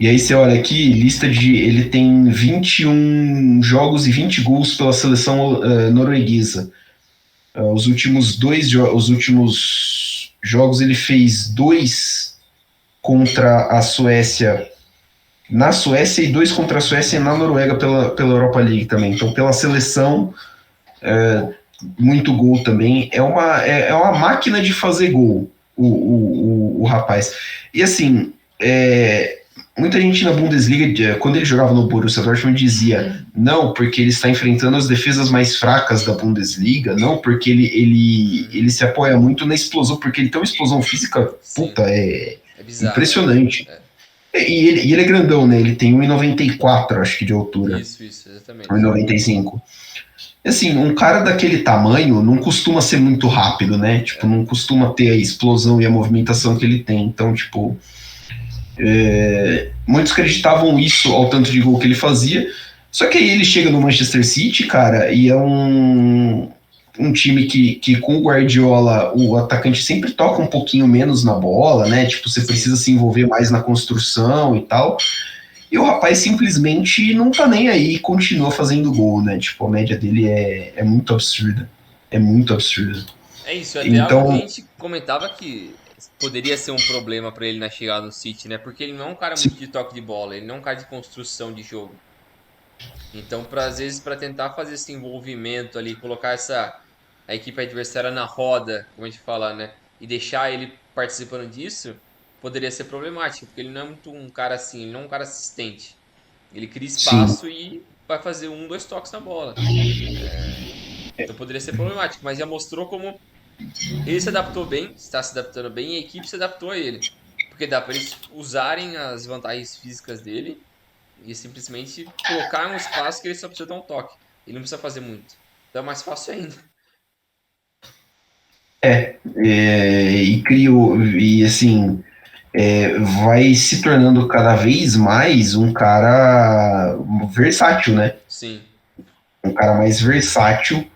E aí você olha aqui, lista de. Ele tem 21 jogos e 20 gols pela seleção norueguesa. Os últimos jogos ele fez dois contra a Suécia na Suécia e dois contra a Suécia e na Noruega pela Europa League também. Então, pela seleção, muito gol também. É uma máquina de fazer gol, o rapaz. E assim, muita gente na Bundesliga, quando ele jogava no Borussia Dortmund, dizia não, porque ele está enfrentando as defesas mais fracas da Bundesliga, não, porque ele se apoia muito na explosão, porque ele tem uma explosão física, Sim, puta, é é bizarro. impressionante. É. E ele é grandão, né? Ele tem 1,94, acho que, de altura. Isso, exatamente. 1,95. Assim, um cara daquele tamanho não costuma ser muito rápido, né? Tipo, É. não costuma ter a explosão e a movimentação que ele tem. Então, tipo, muitos acreditavam isso ao tanto de gol que ele fazia. Só que aí ele chega no Manchester City, cara, e é um time que com o Guardiola o atacante sempre toca um pouquinho menos na bola, né? Tipo, você Sim. precisa se envolver mais na construção e tal. E o rapaz simplesmente não tá nem aí e continua fazendo gol, né? Tipo, a média dele é muito absurda. É muito absurda. É isso, é até algo que a Então, gente comentava que poderia ser um problema pra ele na chegada no City, né? Porque ele não é um cara muito de toque de bola, ele não é um cara de construção de jogo. Então, às vezes, para tentar fazer esse envolvimento ali, colocar a equipe adversária na roda, como a gente fala, né? E deixar ele participando disso, poderia ser problemático, porque ele não é muito um cara assim, ele não é um cara assistente. Ele cria sim, espaço e vai fazer um, dois toques na bola. Então poderia ser problemático, mas já mostrou como ele se adaptou bem, está se adaptando bem e a equipe se adaptou a ele. Porque dá para eles usarem as vantagens físicas dele e simplesmente colocar um espaço que ele só precisa dar um toque. Ele não precisa fazer muito. Então é mais fácil ainda. e criou, e assim, vai se tornando cada vez mais um cara versátil, né? Sim. Um cara mais versátil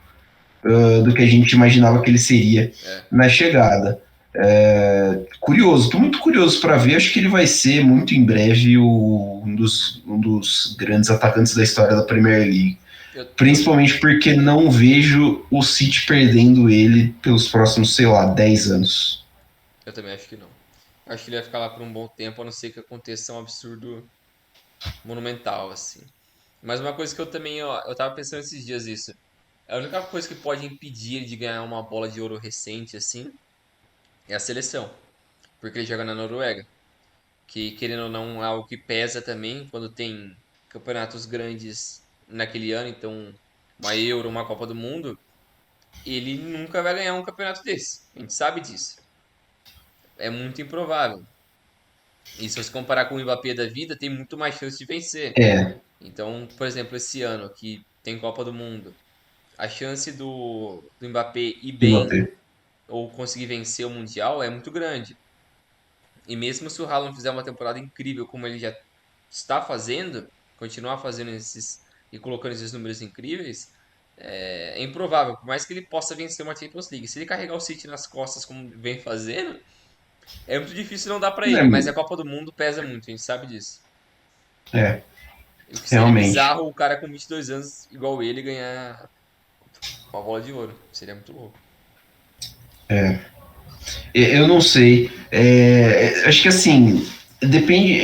do que a gente imaginava que ele seria É. na chegada. Curioso, estou muito curioso para ver. Acho que ele vai ser muito em breve um dos grandes atacantes da história da Premier League. Eu, Principalmente porque não vejo o City perdendo ele pelos próximos, sei lá, 10 anos. eu também acho que não. Acho que ele vai ficar lá por um bom tempo, a não ser que aconteça um absurdo monumental, assim. Mas uma coisa que eu também, ó, eu tava pensando esses dias isso. A única coisa que pode impedir ele de ganhar uma bola de ouro recente, assim, é a seleção. Porque ele joga na Noruega. Que, querendo ou não, é algo que pesa também quando tem campeonatos grandes naquele ano. Então, uma Euro, uma Copa do Mundo. Ele nunca vai ganhar um campeonato desse. A gente sabe disso. É muito improvável. E se você comparar com o Mbappé da vida, tem muito mais chance de vencer. É, Então, por exemplo, esse ano que tem Copa do Mundo, a chance do Mbappé ir bem Mbappé. ou conseguir vencer o Mundial é muito grande. E mesmo se o Haaland fizer uma temporada incrível como ele já está fazendo, continuar fazendo esses e colocando esses números incríveis, é improvável. Por mais que ele possa vencer uma Champions League, se ele carregar o City nas costas como vem fazendo, é muito difícil não dar pra ele. Mas a Copa do Mundo pesa muito, a gente sabe disso. é, E o que seria realmente. bizarro o cara com 22 anos igual ele ganhar uma bola de ouro. Seria muito louco. Eu não sei. Acho que assim, Depende,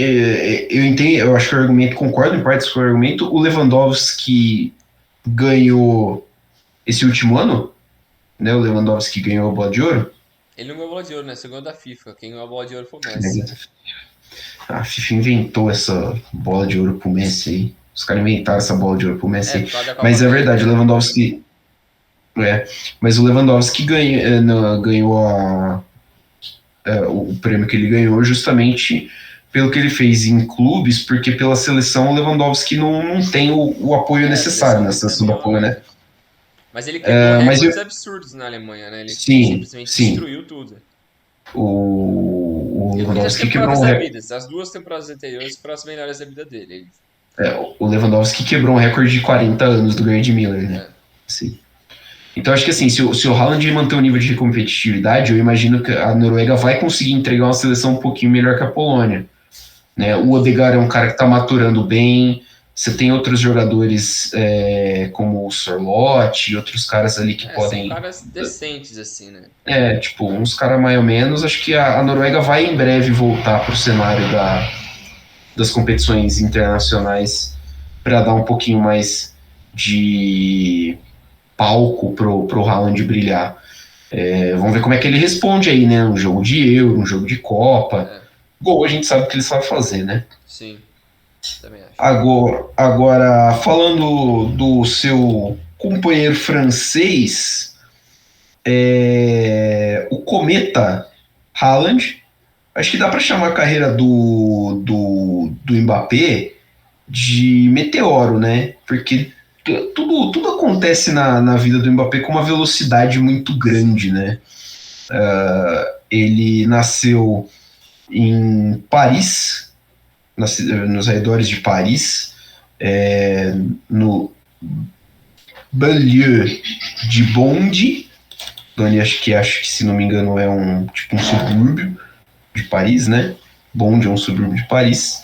eu entendo, eu acho que o argumento, concordo em partes com o argumento. O Lewandowski ganhou esse último ano, né? O Lewandowski ganhou a bola de ouro. Ele não ganhou a bola de ouro, né? Você ganhou da FIFA. Quem ganhou a bola de ouro foi o Messi. Né? A FIFA inventou essa bola de ouro pro Messi aí. Os caras inventaram essa bola de ouro pro Messi É, aí. por causa da Copa Mas é América, verdade, o né? Lewandowski. É, mas o Lewandowski ganhou o prêmio que ele ganhou justamente pelo que ele fez em clubes, porque pela seleção o Lewandowski não tem o apoio É, a necessário seleção na não tem a seleção do mesma apoio, né? coisa. Mas ele quebrou Mas eu, recordes absurdos na Alemanha, né? Ele sim, simplesmente sim. destruiu tudo. O Ele fez as Lewandowski quebrou temporadas um da recorde. vida. As duas temporadas anteriores foram as melhores da vida dele. O Lewandowski quebrou um recorde de 40 anos do Gerd Miller, né? É, Sim. Então acho que assim, se o Haaland manter o nível de competitividade, eu imagino que a Noruega vai conseguir entregar uma seleção um pouquinho melhor que a Polônia. Né? O Odegaard é um cara que está maturando bem. Você tem outros jogadores como o Sorloth e outros caras ali que são podem. caras decentes, assim, né? Tipo, uns caras mais ou menos. Acho que a Noruega vai em breve voltar para o cenário das competições internacionais para dar um pouquinho mais de palco pro Haaland brilhar. Vamos ver como é que ele responde aí, né? Um jogo de Euro, um jogo de Copa. É, Gol a gente sabe que ele sabe fazer, né? sim, também acho. Agora, falando do seu companheiro francês, o Cometa Haaland, acho que dá para chamar a carreira do Mbappé de meteoro, né? Porque tudo acontece na vida do Mbappé com uma velocidade muito Sim. grande, né? Ele nasceu em Paris, nos arredores de Paris, no banlieue de Bondy. Bondy acho que se não me engano é um subúrbio de Paris, né? Bondy é um subúrbio de Paris.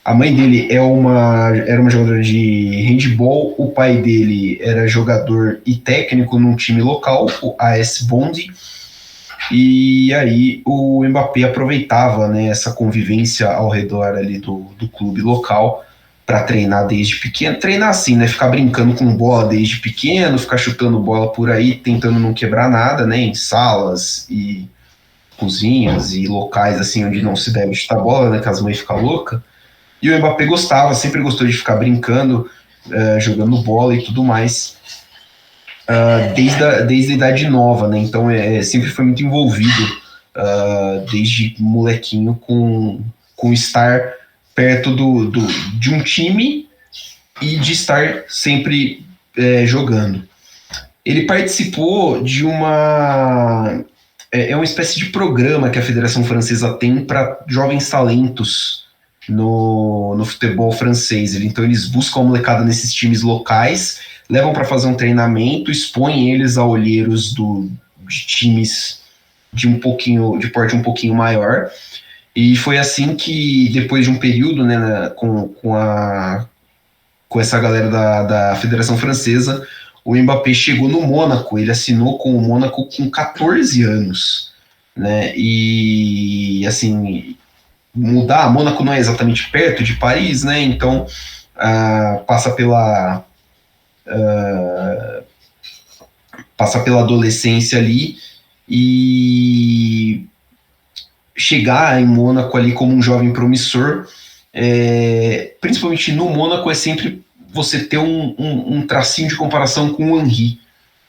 A mãe dele era uma jogadora de handball, o pai dele era jogador e técnico num time local, o AS Bondy. E aí o Mbappé aproveitava, né, essa convivência ao redor ali do clube local para treinar desde pequeno. Treinar assim, né? Ficar brincando com bola desde pequeno, ficar chutando bola por aí, tentando não quebrar nada, né? Em salas e cozinhas e locais assim onde não se deve chutar bola, né? Que as mães ficam loucas. E o Mbappé gostava, sempre gostou de ficar brincando, jogando bola e tudo mais, desde a idade nova, né? Então sempre foi muito envolvido, desde molequinho, com estar perto de um time e de estar sempre jogando. Ele participou de uma espécie de programa que a Federação Francesa tem para jovens talentos no futebol francês. Então eles buscam a molecada nesses times locais, levam para fazer um treinamento, expõem eles a olheiros de times de porte um pouquinho maior. E foi assim que, depois de um período, né, com essa galera da Federação Francesa, o Mbappé chegou no Mônaco. Ele assinou com o Mônaco com 14 anos, né? E assim, Mônaco não é exatamente perto de Paris, né? Então passa pela adolescência ali e chegar em Mônaco ali como um jovem promissor, principalmente no Mônaco, é sempre você ter um tracinho de comparação com o Henry.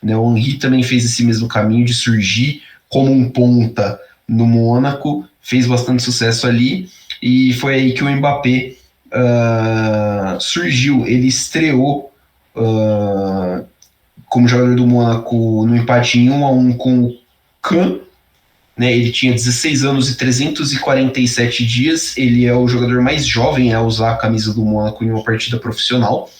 Né? O Henry também fez esse mesmo caminho de surgir como um ponta no Mônaco, fez bastante sucesso ali, e foi aí que o Mbappé surgiu. Ele estreou como jogador do Mônaco no empate em 1-1 com o Caen, né, ele tinha 16 anos e 347 dias. Ele é o jogador mais jovem a usar a camisa do Mônaco em uma partida profissional.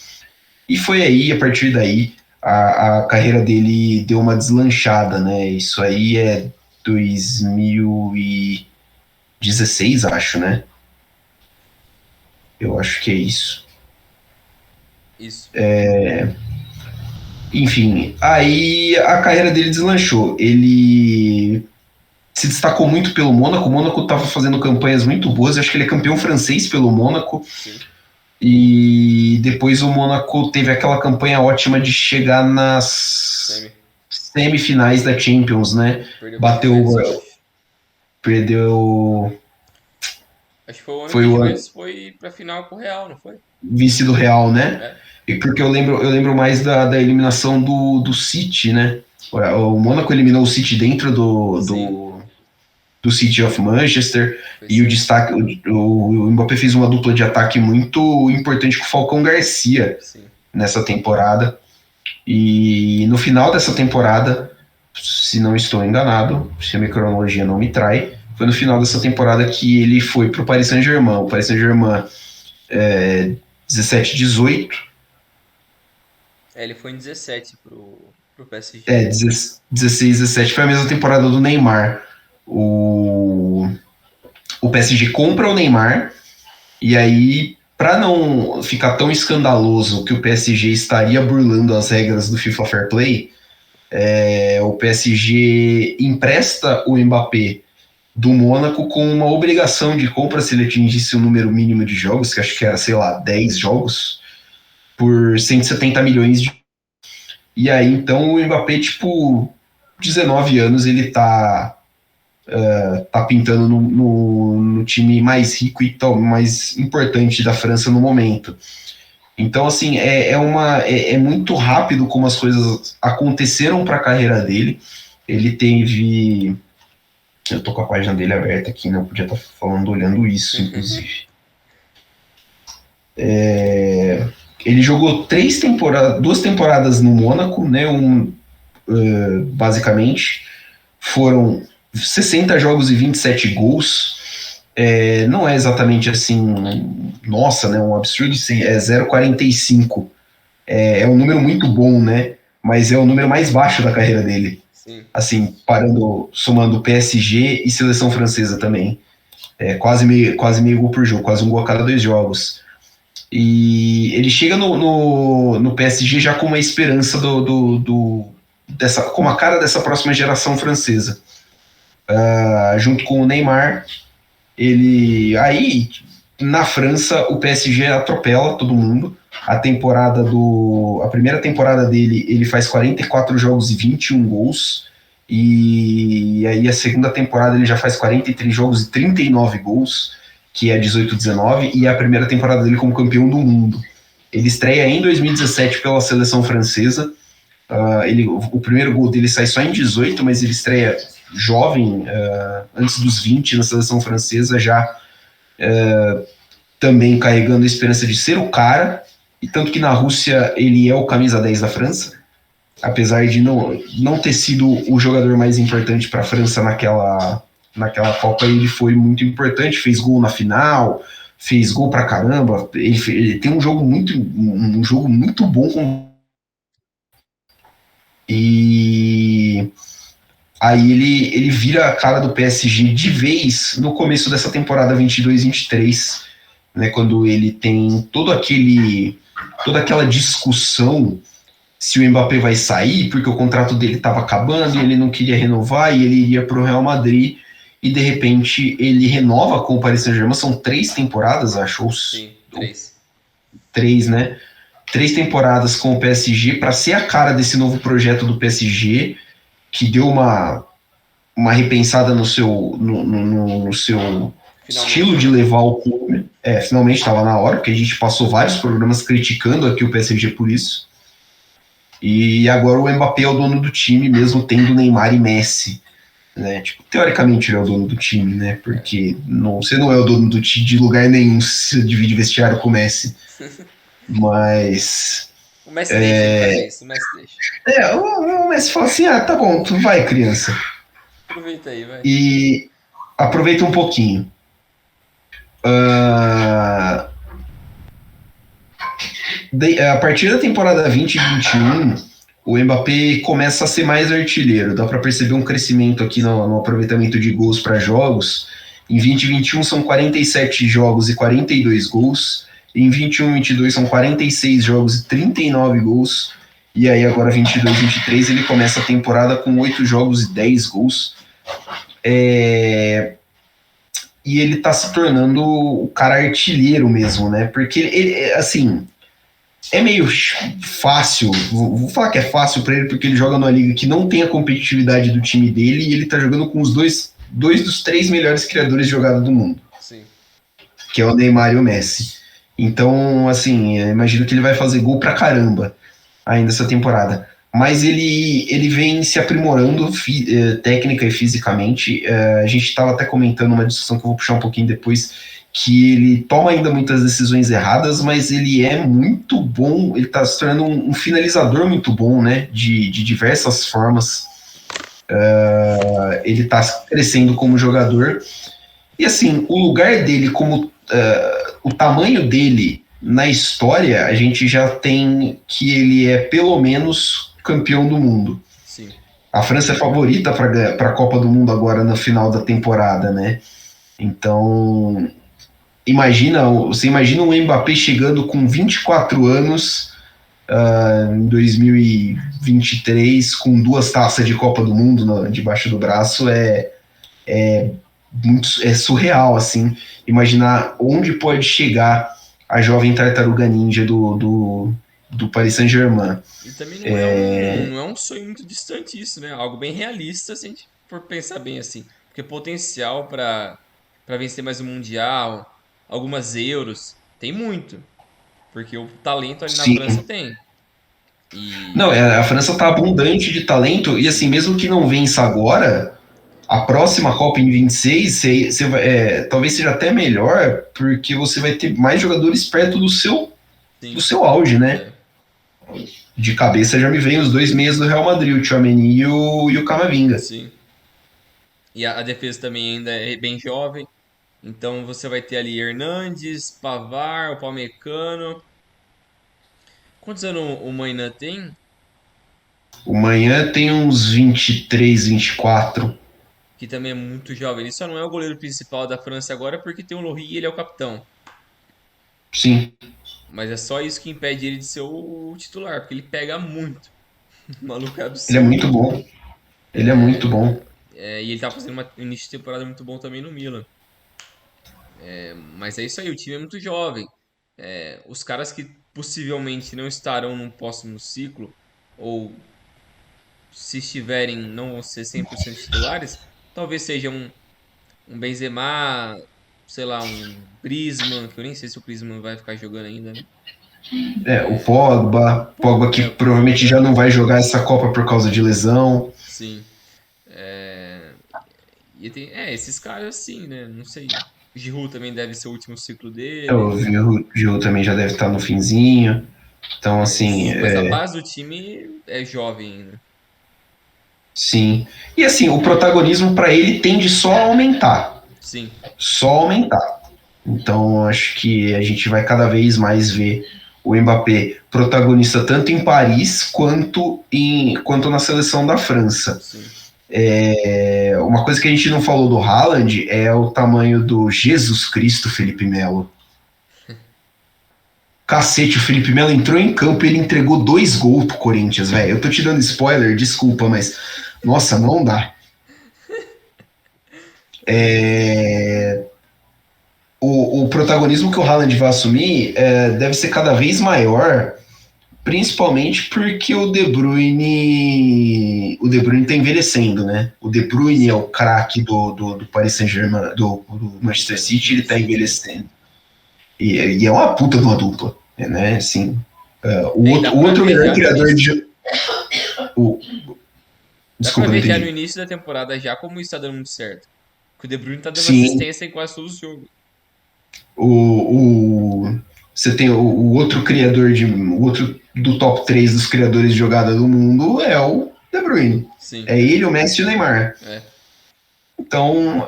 E foi aí, a partir daí, a carreira dele deu uma deslanchada, né? Isso aí é 2016, acho, né? Eu acho que é isso. Isso. Enfim, aí a carreira dele deslanchou. Ele se destacou muito pelo Mônaco. O Mônaco estava fazendo campanhas muito boas. Eu acho que ele é campeão francês pelo Mônaco. Sim. E depois o Mônaco teve aquela campanha ótima de chegar nas semifinais da Champions, né? Bateu, perdeu. Acho que foi o ano que a Juventus foi pra final com o Real, não foi? Vice do Real, né? E porque eu lembro mais da eliminação do City, né? O Mônaco eliminou o City dentro do City of Manchester. E o destaque, o Mbappé fez uma dupla de ataque muito importante com o Falcão Garcia nessa temporada. E no final dessa temporada, se não estou enganado, se a minha cronologia não me trai, foi no final dessa temporada que ele foi para o Paris Saint-Germain. O Paris Saint-Germain 17-18. Ele foi em 17 pro PSG. 16-17 foi a mesma temporada do Neymar. O PSG compra o Neymar, e aí, para não ficar tão escandaloso que o PSG estaria burlando as regras do FIFA Fair Play, o PSG empresta o Mbappé do Mônaco com uma obrigação de compra se ele atingisse o número mínimo de jogos, que acho que era, sei lá, 10 jogos, por 170 milhões de... E aí, então, o Mbappé, tipo, 19 anos, ele tá pintando no time mais rico e mais importante da França no momento. Então, assim, é muito rápido como as coisas aconteceram para a carreira dele. Ele teve... Eu tô com a página dele aberta aqui, não podia estar falando, olhando isso, inclusive. Ele jogou 2 temporadas no Mônaco, né? Basicamente. Foram 60 jogos e 27 gols. Não é exatamente assim, nossa, né? Um absurdo, é 0,45. É um número muito bom, né? Mas é o número mais baixo da carreira dele. Sim. Assim, somando PSG e seleção francesa também. Quase meio gol por jogo, quase um gol a cada 2 jogos. E ele chega no PSG já com uma esperança como a cara dessa próxima geração francesa. Junto com o Neymar, aí na França o PSG atropela todo mundo. A primeira temporada dele, ele faz 44 jogos e 21 gols. E aí a segunda temporada ele já faz 43 jogos e 39 gols, que é 18-19, e é a primeira temporada dele como campeão do mundo. Ele estreia em 2017 pela seleção francesa. O primeiro gol dele sai só em 18, mas ele estreia jovem, antes dos 20, na seleção francesa, já também carregando a esperança de ser o cara, e tanto que na Rússia ele é o camisa 10 da França, apesar de não ter sido o jogador mais importante para a França naquela Copa. Ele foi muito importante, fez gol na final, fez gol pra caramba, ele tem um jogo muito bom. E aí ele vira a cara do PSG de vez no começo dessa temporada 22-23, né, quando ele tem toda aquela discussão se o Mbappé vai sair, porque o contrato dele estava acabando e ele não queria renovar, e ele iria para o Real Madrid, e de repente ele renova com o Paris Saint-Germain. São 3 temporadas, acho. Sim, 3. 3, né? 3 temporadas com o PSG para ser a cara desse novo projeto do PSG, que deu uma repensada no seu estilo de levar o clube. Finalmente estava na hora, porque a gente passou vários programas criticando aqui o PSG por isso. E agora o Mbappé é o dono do time, mesmo tendo Neymar e Messi, né? Tipo, teoricamente ele é o dono do time, né? Porque você não é o dono do time de lugar nenhum se você divide vestiário com o Messi. Mas... O Messi deixa ele fazer isso, o Messi deixa. O Messi fala assim, tá bom, tu vai, criança. Aproveita aí, vai. E aproveita um pouquinho. A partir da temporada 20-21, o Mbappé começa a ser mais artilheiro. Dá para perceber um crescimento aqui no aproveitamento de gols para jogos. Em 20-21 são 47 jogos e 42 gols. Em 21-22 são 46 jogos e 39 gols. E aí agora 22-23 ele começa a temporada com 8 jogos e 10 gols. E ele tá se tornando o cara artilheiro mesmo, né? Porque ele assim, é meio fácil, vou falar que é fácil para ele porque ele joga numa liga que não tem a competitividade do time dele e ele tá jogando com os dois dos três melhores criadores de jogada do mundo, Sim. que é o Neymar e o Messi. Então, assim, eu imagino que ele vai fazer gol pra caramba ainda essa temporada. Mas ele vem se aprimorando técnica e fisicamente. A gente estava até comentando uma discussão que eu vou puxar um pouquinho depois, que ele toma ainda muitas decisões erradas, mas ele é muito bom, ele está se tornando um finalizador muito bom, né? De diversas formas. Ele está crescendo como jogador. E assim, o lugar dele como o tamanho dele na história, a gente já tem que ele é pelo menos campeão do mundo. Sim. A França é favorita para a Copa do Mundo agora no final da temporada, né? Então, você imagina um Mbappé chegando com 24 anos em 2023 com 2 taças de Copa do Mundo debaixo do braço é surreal, assim, imaginar onde pode chegar a jovem tartaruga ninja do Paris Saint-Germain. E também não é um sonho muito distante isso, né? Algo bem realista se a gente for pensar bem assim. Porque potencial para vencer mais um Mundial, algumas Euros, tem muito. Porque o talento ali na França Sim. tem. Não, E a França tá abundante de talento, e assim, sim, mesmo que não vença agora, a próxima Copa em 26 talvez seja até melhor, porque você vai ter mais jogadores perto do sim, seu auge, né? é, De cabeça já me vem os 2 meias do Real Madrid, o Tchouaméni e o Camavinga. sim. E a defesa também ainda é bem jovem. Então você vai ter ali Hernandes, Pavard, o Upamecano. Quantos anos o Maina tem? O Manhã tem uns 23, 24. Que também é muito jovem. Ele só não é o goleiro principal da França agora porque tem o Lohri e ele é o capitão. Sim, Mas é só isso que impede ele de ser o titular, porque ele pega muito. O maluco é ele é absurdo. muito bom. Ele é muito bom. E ele tá fazendo um início de temporada muito bom também no Milan. Mas é isso aí, o time é muito jovem. Os caras que possivelmente não estarão no próximo ciclo, ou se estiverem, não vão ser 100% titulares, talvez seja um Benzema, sei lá, um Griezmann, que eu nem sei se o Griezmann vai ficar jogando ainda, né? O Pogba que O provavelmente já Pogba, não vai jogar essa Copa por causa de lesão. sim. É, e tem, esses caras assim, né? Não sei. O Giroud também deve ser o último ciclo O dele, Gil também já deve estar no finzinho. Então, assim, mas a base do time é jovem ainda. sim. E assim, o protagonismo para ele tende só a aumentar. Sim, Só aumentar. Então, acho que a gente vai cada vez mais ver o Mbappé protagonista tanto em Paris quanto na seleção da França. sim. Uma coisa que a gente não falou do Haaland é o tamanho do Jesus Cristo Felipe Melo. Cacete, o Felipe Melo entrou em campo e ele entregou 2 gols pro Corinthians, velho. Eu tô te dando spoiler, desculpa, mas nossa, não dá. O protagonismo que o Haaland vai assumir deve ser cada vez maior, principalmente porque o De Bruyne tá envelhecendo, né? O De Bruyne é o craque do Paris Saint-Germain, do Manchester City, ele tá Sim. envelhecendo. E é uma puta de uma dupla, né? Assim, E dá o pra outro ver melhor já no criador início. de. O, Dá pra desculpa, não ver já no entendi. início da temporada já como isso tá dando muito certo. Que o De Bruyne tá dando Sim, assistência em quase todos os jogos. você tem o outro criador o outro do top 3 dos criadores de jogada do mundo é o De Bruyne. Sim, É ele, o Messi e o Neymar. é. Então,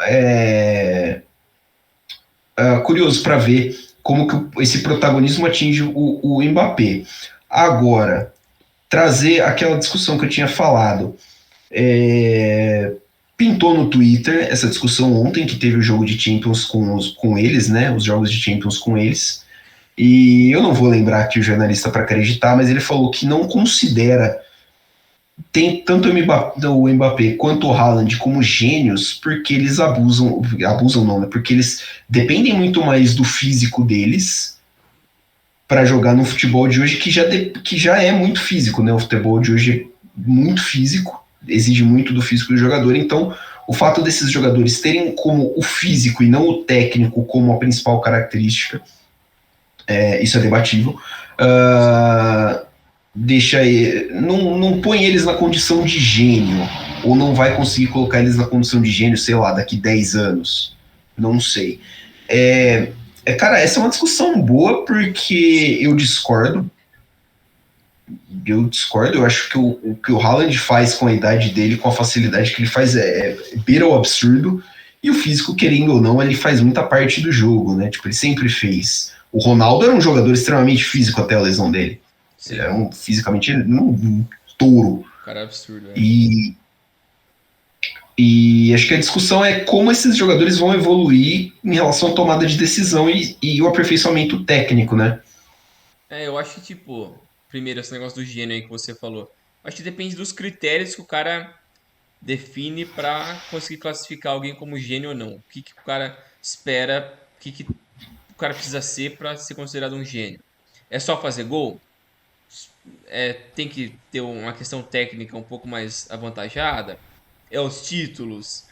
curioso para ver como que esse protagonismo atinge o Mbappé. Agora, trazer aquela discussão que eu tinha falado. Pintou no Twitter essa discussão ontem, que teve o jogo de Champions com eles, né? Os jogos de Champions com eles. E eu não vou lembrar aqui o jornalista para acreditar, mas ele falou que não considera tem tanto o Mbappé quanto o Haaland como gênios, porque eles abusam não, né? Porque eles dependem muito mais do físico deles para jogar no futebol de hoje, que já é muito físico, né? O futebol de hoje é muito físico, exige muito do físico do jogador, então o fato desses jogadores terem como o físico e não o técnico como a principal característica, isso é debatível. Sim. Uh, não põe eles na condição de gênio, ou não vai conseguir colocar eles na condição de gênio, sei lá, daqui 10 anos. Não sei. Cara, essa é uma discussão boa porque eu acho que o que o Haaland faz com a idade dele, com a facilidade que ele faz, beira o absurdo, e o físico, querendo ou não, ele faz muita parte do jogo, né? Tipo, ele sempre fez. O Ronaldo era um jogador extremamente físico até a lesão dele. Ele Sim. era fisicamente um touro. O cara é absurdo, é. E, e acho que a discussão é como esses jogadores vão evoluir em relação à tomada de decisão e o aperfeiçoamento técnico, né? Eu acho que, tipo, primeiro, esse negócio do gênio aí que você falou. Acho que depende dos critérios que o cara define pra conseguir classificar alguém como gênio ou não. O que que o cara espera, o que que o cara precisa ser pra ser considerado um gênio. É só fazer gol? Tem que ter uma questão técnica um pouco mais avantajada? É os títulos?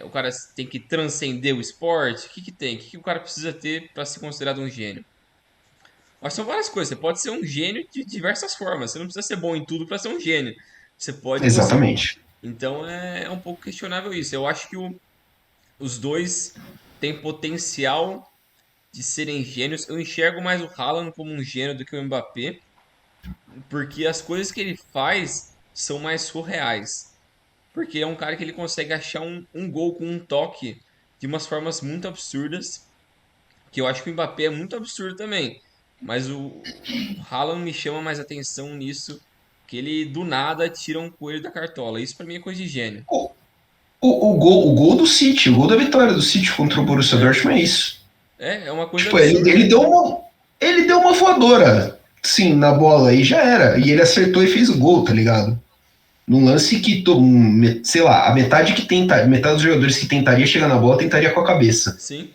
O cara tem que transcender o esporte? O que que tem? O que que o cara precisa ter pra ser considerado um gênio? Mas são várias coisas. Você pode ser um gênio de diversas formas. Você não precisa ser bom em tudo para ser um gênio. Você pode conseguir. Exatamente. Então é um pouco questionável isso. Eu acho que os dois têm potencial de serem gênios. Eu enxergo mais o Haaland como um gênio do que o Mbappé, porque as coisas que ele faz são mais surreais. Porque é um cara que ele consegue achar um gol com um toque de umas formas muito absurdas, que eu acho que o Mbappé é muito absurdo também. Mas o Haaland me chama mais atenção nisso, que ele do nada tira um coelho da cartola. Isso pra mim é coisa de gênio. O, o gol do City, o gol da vitória do City contra o Borussia É, Dortmund é isso. é uma coisa Tipo, ele absurda. deu uma voadora, sim, na bola e já era. E ele acertou e fez o gol, tá ligado? Num lance que, sei lá, metade dos jogadores que tentaria chegar na bola tentaria com a cabeça. Sim.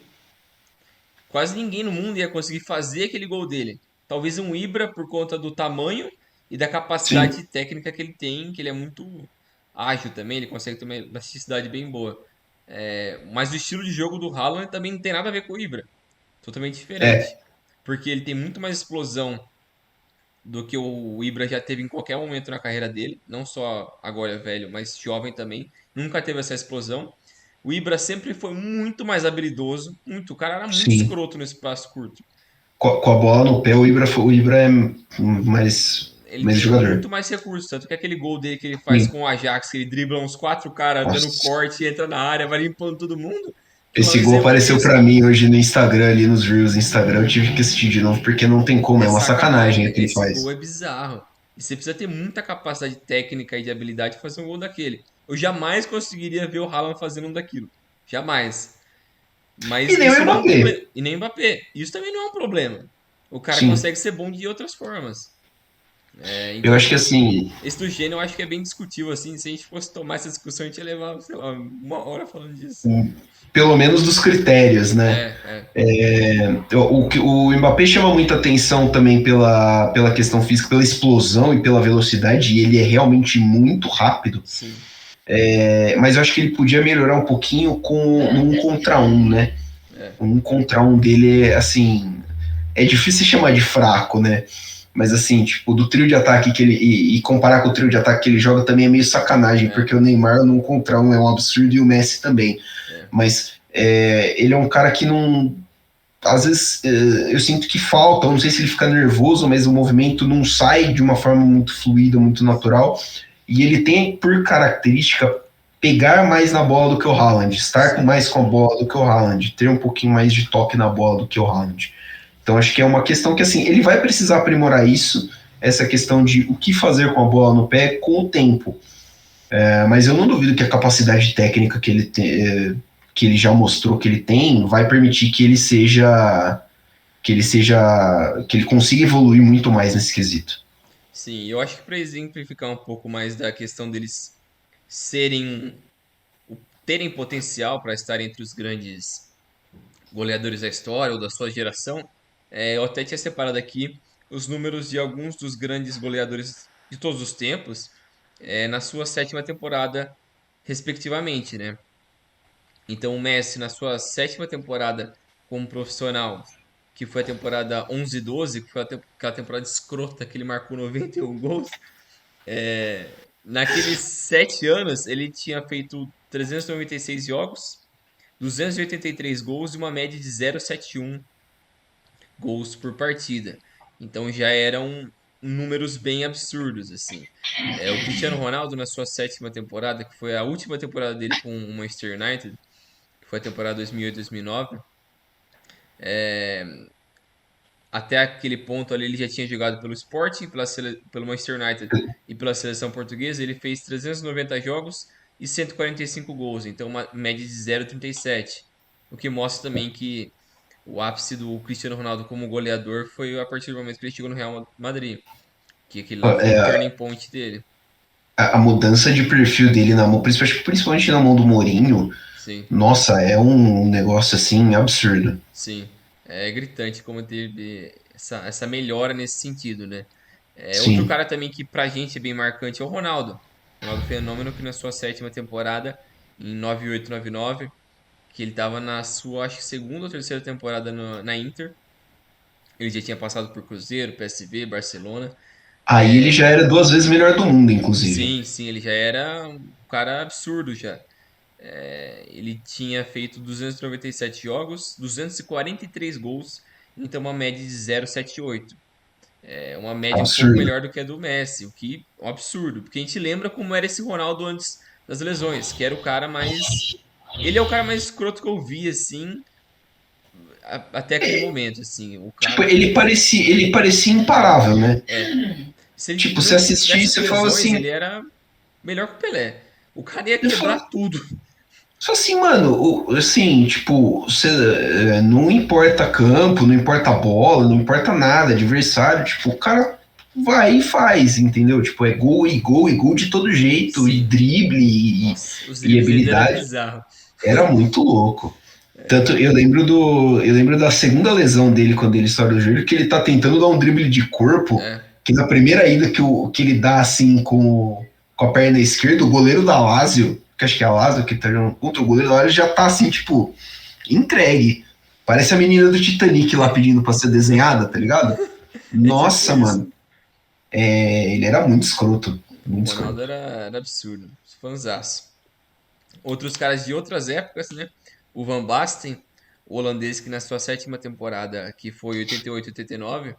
Quase ninguém no mundo ia conseguir fazer aquele gol dele. Talvez um Ibra por conta do tamanho e da Sim, capacidade técnica que ele tem, que ele é muito ágil também, ele consegue ter uma elasticidade bem boa. Mas o estilo de jogo do Haaland também não tem nada a ver com o Ibra. Totalmente é, diferente. Porque ele tem muito mais explosão do que o Ibra já teve em qualquer momento na carreira dele. Não só agora velho, mas jovem também. Nunca teve essa explosão. O Ibra sempre foi muito mais habilidoso. Muito. O cara era muito sim. escroto no espaço curto. Com a bola no pé, o Ibra é Ele mais tinha jogador. muito mais recursos. Tanto que aquele gol dele que ele faz Sim. com o Ajax, que ele dribla uns quatro caras dando Nossa. corte, entra na área, vai limpando todo mundo. Aquilo lá é Esse um gol exemplo apareceu disso. pra mim hoje no Instagram, ali nos Reels do Instagram. Eu tive que assistir de novo, porque não tem como, É é uma sacanagem. sacanagem o que ele Esse gol faz. é bizarro. E você precisa ter muita capacidade técnica e de habilidade para fazer um gol daquele. Eu jamais conseguiria ver o Haaland fazendo um daquilo. Jamais. E Mas nem o isso não é um Mbappé. problema. E nem o Mbappé. Isso também não é um problema. O cara Sim. consegue ser bom de outras formas. Eu acho que Então, assim, esse do gênio eu acho que é bem discutível, assim. Se a gente fosse tomar essa discussão, a gente ia levar, sei lá, uma hora falando disso. pelo menos dos critérios, né? É. O Mbappé chama muita atenção também pela questão física, pela explosão e pela velocidade, e ele é realmente muito rápido. Sim. Mas eu acho que ele podia melhorar um pouquinho no um contra um, né? É. O um contra um dele é assim. É difícil chamar de fraco, né? Mas assim, tipo, do trio de ataque que ele. E comparar com o trio de ataque que ele joga também é meio sacanagem, É. porque o Neymar num contra um é um absurdo e o Messi também. É. Mas ele é um cara que não. Às vezes eu sinto que falta, eu não sei se ele fica nervoso, mas o movimento não sai de uma forma muito fluida, muito natural. E ele tem por característica pegar mais na bola do que o Haaland, estar Sim. mais com a bola do que o Haaland, ter um pouquinho mais de toque na bola do que o Haaland. Então acho que é uma questão que assim, ele vai precisar aprimorar isso, essa questão de o que fazer com a bola no pé com o tempo. Mas eu não duvido que a capacidade técnica que ele tem, que ele já mostrou que ele tem, vai permitir que ele consiga evoluir muito mais nesse quesito. Sim, eu acho que para exemplificar um pouco mais da questão deles serem, terem potencial para estar entre os grandes goleadores da história ou da sua geração, eu até tinha separado aqui os números de alguns dos grandes goleadores de todos os tempos, na sua sétima temporada, respectivamente, né? Então, o Messi, na sua sétima temporada como profissional, que foi a temporada 11-12, que foi aquela temporada escrota que ele marcou 91 gols, naqueles 7 anos ele tinha feito 396 jogos, 283 gols e uma média de 0,71 gols por partida. Então já eram números bem absurdos, assim. O Cristiano Ronaldo, na sua sétima temporada, que foi a última temporada dele com o Manchester United, que foi a temporada 2008-2009, até aquele ponto ali ele já tinha jogado pelo Sporting, pelo Manchester United e pela seleção portuguesa. Ele fez 390 jogos e 145 gols, então uma média de 0,37. O que mostra também que o ápice do Cristiano Ronaldo como goleador foi a partir do momento que ele chegou no Real Madrid, que aquele lá foi o É, turning point dele. a mudança de perfil dele na mão, principalmente na mão do Mourinho, Sim, nossa, é um negócio assim absurdo. sim. É gritante como teve essa melhora nesse sentido, né? Outro Sim. cara também que pra gente é bem marcante é o Ronaldo. Ronaldo Fenômeno, que na sua sétima temporada, em 98-99, que ele tava na sua, acho que segunda ou terceira temporada na Inter. Ele já tinha passado por Cruzeiro, PSV, Barcelona. Aí ele já era 2 vezes melhor do mundo, inclusive. Sim, sim, ele já era um cara absurdo já. Ele tinha feito 297 jogos, 243 gols, então uma média de 0,78. Uma média um pouco Absurdo. melhor do que a do Messi, o que é um absurdo, porque a gente lembra como era esse Ronaldo antes das lesões, que era o cara mais. Ele é o cara mais escroto que eu vi, assim, até aquele momento, assim. O Tipo, cara. ele parecia imparável, né? É, se ele Tipo, não você assistia e tivesse você falava lesões, ele assim, era melhor que o Pelé. O cara ia ele falou, quebrar tudo. só assim, mano, assim, tipo, não importa campo, não importa bola, não importa nada, adversário, tipo, o cara vai e faz, entendeu? Tipo, é gol e gol e gol de todo jeito, e Sim. drible Nossa, os e dribles dele era habilidade, bizarro. era muito louco. Tanto eu lembro da segunda lesão dele quando ele estoura o joelho, que ele tá tentando dar um drible de corpo, É, que na primeira ida que ele dá assim com a perna esquerda, o goleiro da Lazio, que acho que é a Lazio que tá jogando contra o goleiro da Lazio, já tá assim, tipo, entregue. Parece a menina do Titanic lá pedindo pra ser desenhada, tá ligado? é tipo Nossa, isso. mano. Ele era muito escroto. O Muito Ronaldo escroto. era absurdo. Fanzaço. Outros caras de outras épocas, né? O Van Basten, o holandês que na sua sétima temporada, que foi 88-89,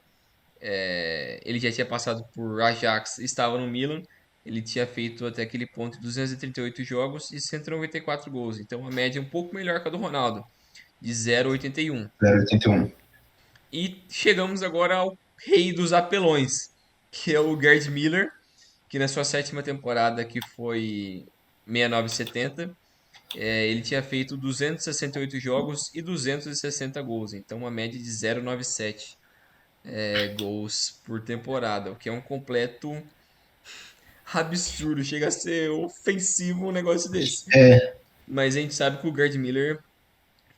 ele já tinha passado por Ajax, estava no Milan. Ele tinha feito até aquele ponto 238 jogos e 194 gols. Então, uma média um pouco melhor que a do Ronaldo, de 0,81. 0,81. E chegamos agora ao rei dos apelões, que é o Gerd Miller, que na sua sétima temporada, que foi 69-70, ele tinha feito 268 jogos e 260 gols, então uma média de 0,97 gols por temporada, o que é um completo absurdo, chega a ser ofensivo um negócio desse. É, Mas a gente sabe que o Gerd Miller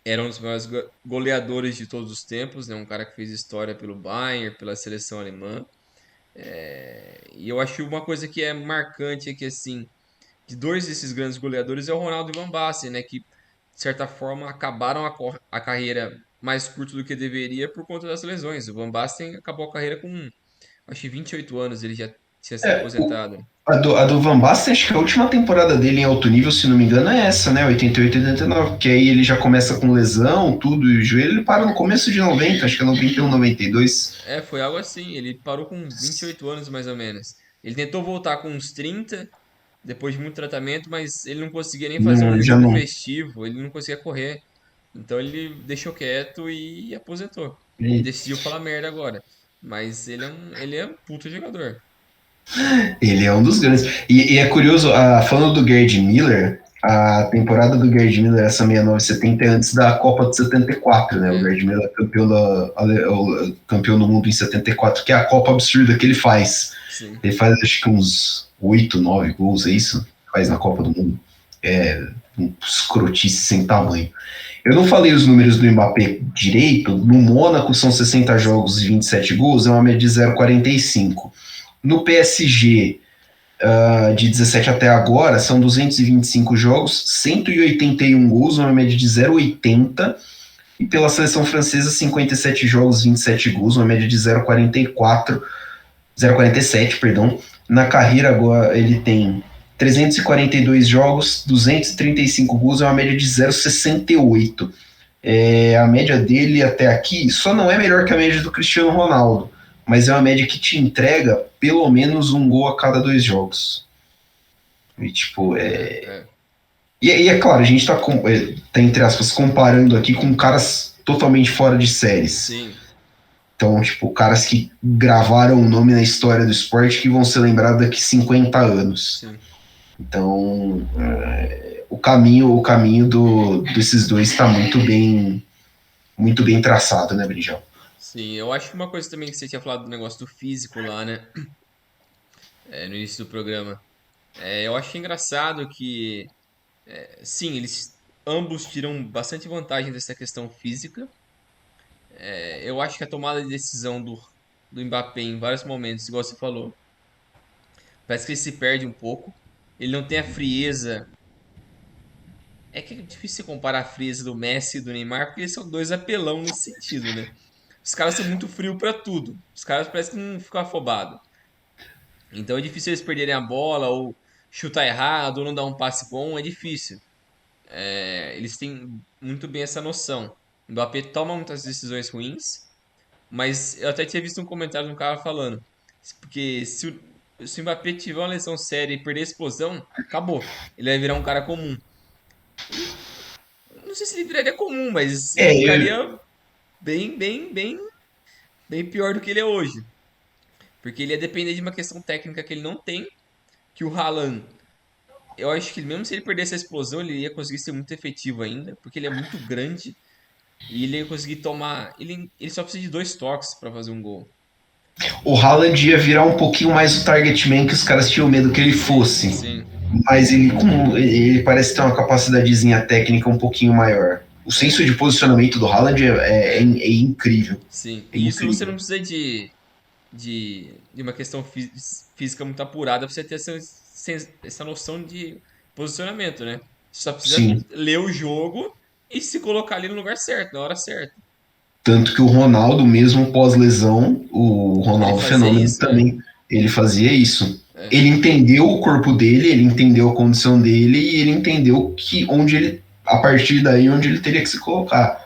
era um dos maiores goleadores de todos os tempos, né? Um cara que fez história pelo Bayern, pela seleção alemã. E eu acho uma coisa que é marcante é que, assim, de dois desses grandes goleadores é o Ronaldo e o Van Basten, né? Que, de certa forma, acabaram a carreira mais curta do que deveria por conta das lesões. O Van Basten acabou a carreira com, acho que 28 anos, ele já tinha se é, aposentado. a do Van Basten, acho que a última temporada dele em alto nível, se não me engano, é essa, né? 88, 89, porque aí ele já começa com lesão, tudo, e o joelho ele para no começo de 90, acho que é 91, 92. Foi algo assim, ele parou com 28 anos mais ou menos. Ele tentou voltar com uns 30, depois de muito tratamento, mas ele não conseguia nem fazer Não, um já jogo não. festivo, ele não conseguia correr. Então ele deixou quieto e aposentou. E E decidiu falar merda agora. Mas ele é um puta jogador. ele é um dos grandes. E é curioso, falando do Gerd Miller, a temporada do Gerd Miller, essa 69-70, é antes da Copa de 74, né? O É, Gerd Miller é campeão, campeão do mundo em 74, que é a Copa absurda que ele faz. Sim. Ele faz acho que uns 8, 9 gols, é isso? Faz na Copa do Mundo. É um escrotice sem tamanho. Eu não falei os números do Mbappé direito. No Mônaco são 60 jogos e 27 gols, é uma média de 0,45. No PSG, de 17 até agora, são 225 jogos, 181 gols, uma média de 0,80. E pela seleção francesa, 57 jogos, 27 gols, uma média de 0,44, 0,47, perdão. Na carreira agora ele tem 342 jogos, 235 gols, é uma média de 0,68. A média dele até aqui só não é melhor que a média do Cristiano Ronaldo, mas é uma média que te entrega pelo menos um gol a cada 2 jogos. E tipo, E é claro, a gente tá, entre aspas, comparando aqui com caras totalmente fora de séries. Sim. Então, tipo, caras que gravaram o nome na história do esporte que vão ser lembrados daqui 50 anos. Sim. Então, o caminho desses dois está muito bem traçado, né, Brinjal? Sim, eu acho que uma coisa também que você tinha falado do negócio do físico lá, né? No início do programa. Eu acho engraçado que, sim, eles ambos tiram bastante vantagem dessa questão física. Eu acho que a tomada de decisão do Mbappé em vários momentos, igual você falou, parece que ele se perde um pouco. Ele não tem a frieza. É que é difícil você comparar a frieza do Messi e do Neymar, porque eles são dois apelão nesse sentido, né? Os caras são muito frios pra tudo. Os caras parecem que não ficam afobados. Então é difícil eles perderem a bola ou chutar errado ou não dar um passe bom, é difícil. Eles têm muito bem essa noção. O Mbappé toma muitas decisões ruins, mas eu até tinha visto um comentário de um cara falando, porque se o Mbappé tiver uma lesão séria e perder a explosão, acabou. Ele vai virar um cara comum. E não sei se ele viraria comum, mas ele Eu, ficaria bem, bem, bem, bem pior do que ele é hoje. Porque ele ia depender de uma questão técnica que ele não tem, que o Haaland, eu acho que mesmo se ele perdesse a explosão, ele ia conseguir ser muito efetivo ainda, porque ele é muito grande e ele ia conseguir tomar. Ele só precisa de 2 toques para fazer um gol. o Haaland ia virar um pouquinho mais o target man que os caras tinham medo que ele Sim, fosse. sim. Mas ele parece ter uma capacidadezinha técnica um pouquinho maior. O senso de posicionamento do Haaland é incrível. Sim. É E isso você não incrível. precisa de uma questão física muito apurada pra você ter essa noção de posicionamento, né? Você só precisa Sim. ler o jogo e se colocar ali no lugar certo, na hora certa. Tanto que o Ronaldo, mesmo pós-lesão, o Ele Ronaldo fazia Fenômeno isso, é. também, ele fazia isso. É. Ele entendeu o corpo dele, ele entendeu a condição dele e ele entendeu que onde ele, a partir daí, onde ele teria que se colocar.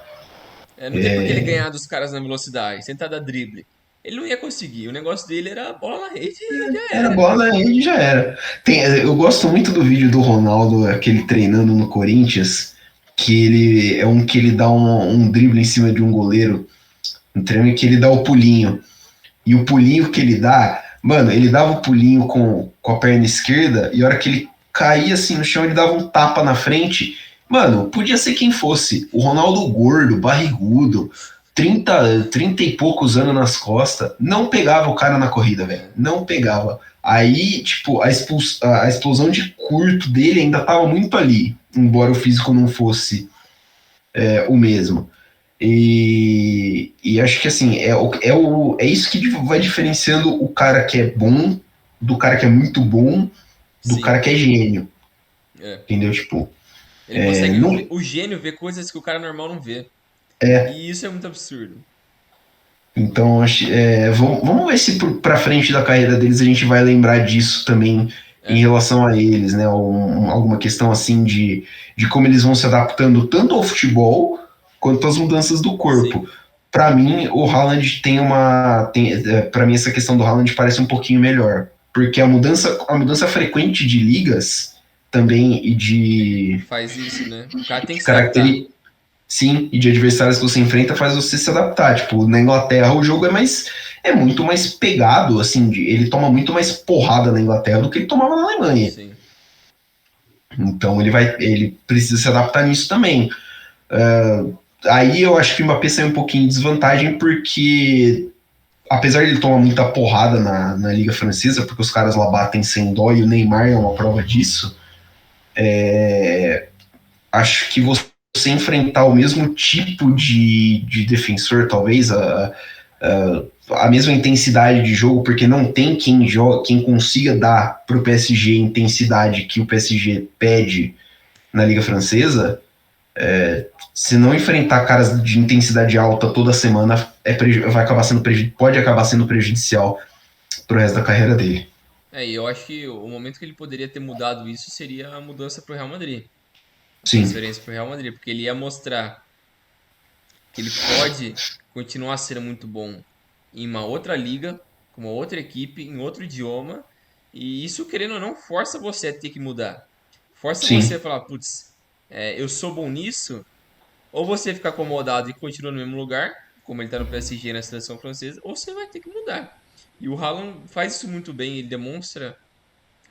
Não tem por que ele ganhar dos caras na velocidade, tentar dar drible. Ele não ia conseguir. O negócio dele era a bola na rede e já Era era. bola na rede e já era. Eu gosto muito do vídeo do Ronaldo, aquele treinando no Corinthians, que ele é um que ele dá um drible em cima de um goleiro, um treino que ele dá o pulinho. E o pulinho que ele dá, mano, ele dava o pulinho com a perna esquerda e a hora que ele caía assim no chão, ele dava um tapa na frente. Mano, podia ser quem fosse. O Ronaldo gordo, barrigudo, 30 e poucos anos nas costas, não pegava o cara na corrida, velho. Não pegava. Aí, tipo, a explosão de curto dele ainda tava muito ali, embora o físico não fosse o mesmo. E acho que assim, é isso que vai diferenciando o cara que é bom do cara que é muito bom do Sim. cara que é gênio. É. Entendeu? Tipo, Ele consegue. não, O gênio vê coisas que o cara normal não vê. é. E isso é muito absurdo. Então, vamos ver se pra frente da carreira deles a gente vai lembrar disso também em É. relação a eles, né? Alguma questão assim de como eles vão se adaptando tanto ao futebol quanto às mudanças do Sim. corpo. Para mim, o Haaland para mim essa questão do Haaland parece um pouquinho melhor, porque a mudança frequente de ligas também e Faz isso, né? O cara tem de que se adaptar. características. Sim, e de adversários que você enfrenta faz você se adaptar. Tipo, na Inglaterra o jogo é muito mais pegado, assim, ele toma muito mais porrada na Inglaterra do que ele tomava na Alemanha. Sim. Então ele precisa se adaptar nisso também. Aí eu acho que o Mbappé saiu um pouquinho em desvantagem porque apesar de ele tomar muita porrada na Liga Francesa, porque os caras lá batem sem dó e o Neymar é uma prova disso, acho que você enfrentar o mesmo tipo de defensor, talvez, a mesma intensidade de jogo, porque não tem quem consiga dar para o PSG a intensidade que o PSG pede na Liga Francesa. Se não enfrentar caras de intensidade alta toda semana, vai acabar sendo pode acabar sendo prejudicial pro resto da carreira dele. E eu acho que o momento que ele poderia ter mudado isso seria a mudança pro Real Madrid. A Sim, transferência pro Real Madrid, porque ele ia mostrar que ele pode continuar sendo muito bom em uma outra liga, com uma outra equipe, em outro idioma, e isso, querendo ou não, força você a ter que mudar. Força você a sim, falar, putz, eu sou bom nisso, ou você fica acomodado e continua no mesmo lugar, como ele tá no PSG na seleção francesa, ou você vai ter que mudar. E o Haaland faz isso muito bem, ele demonstra,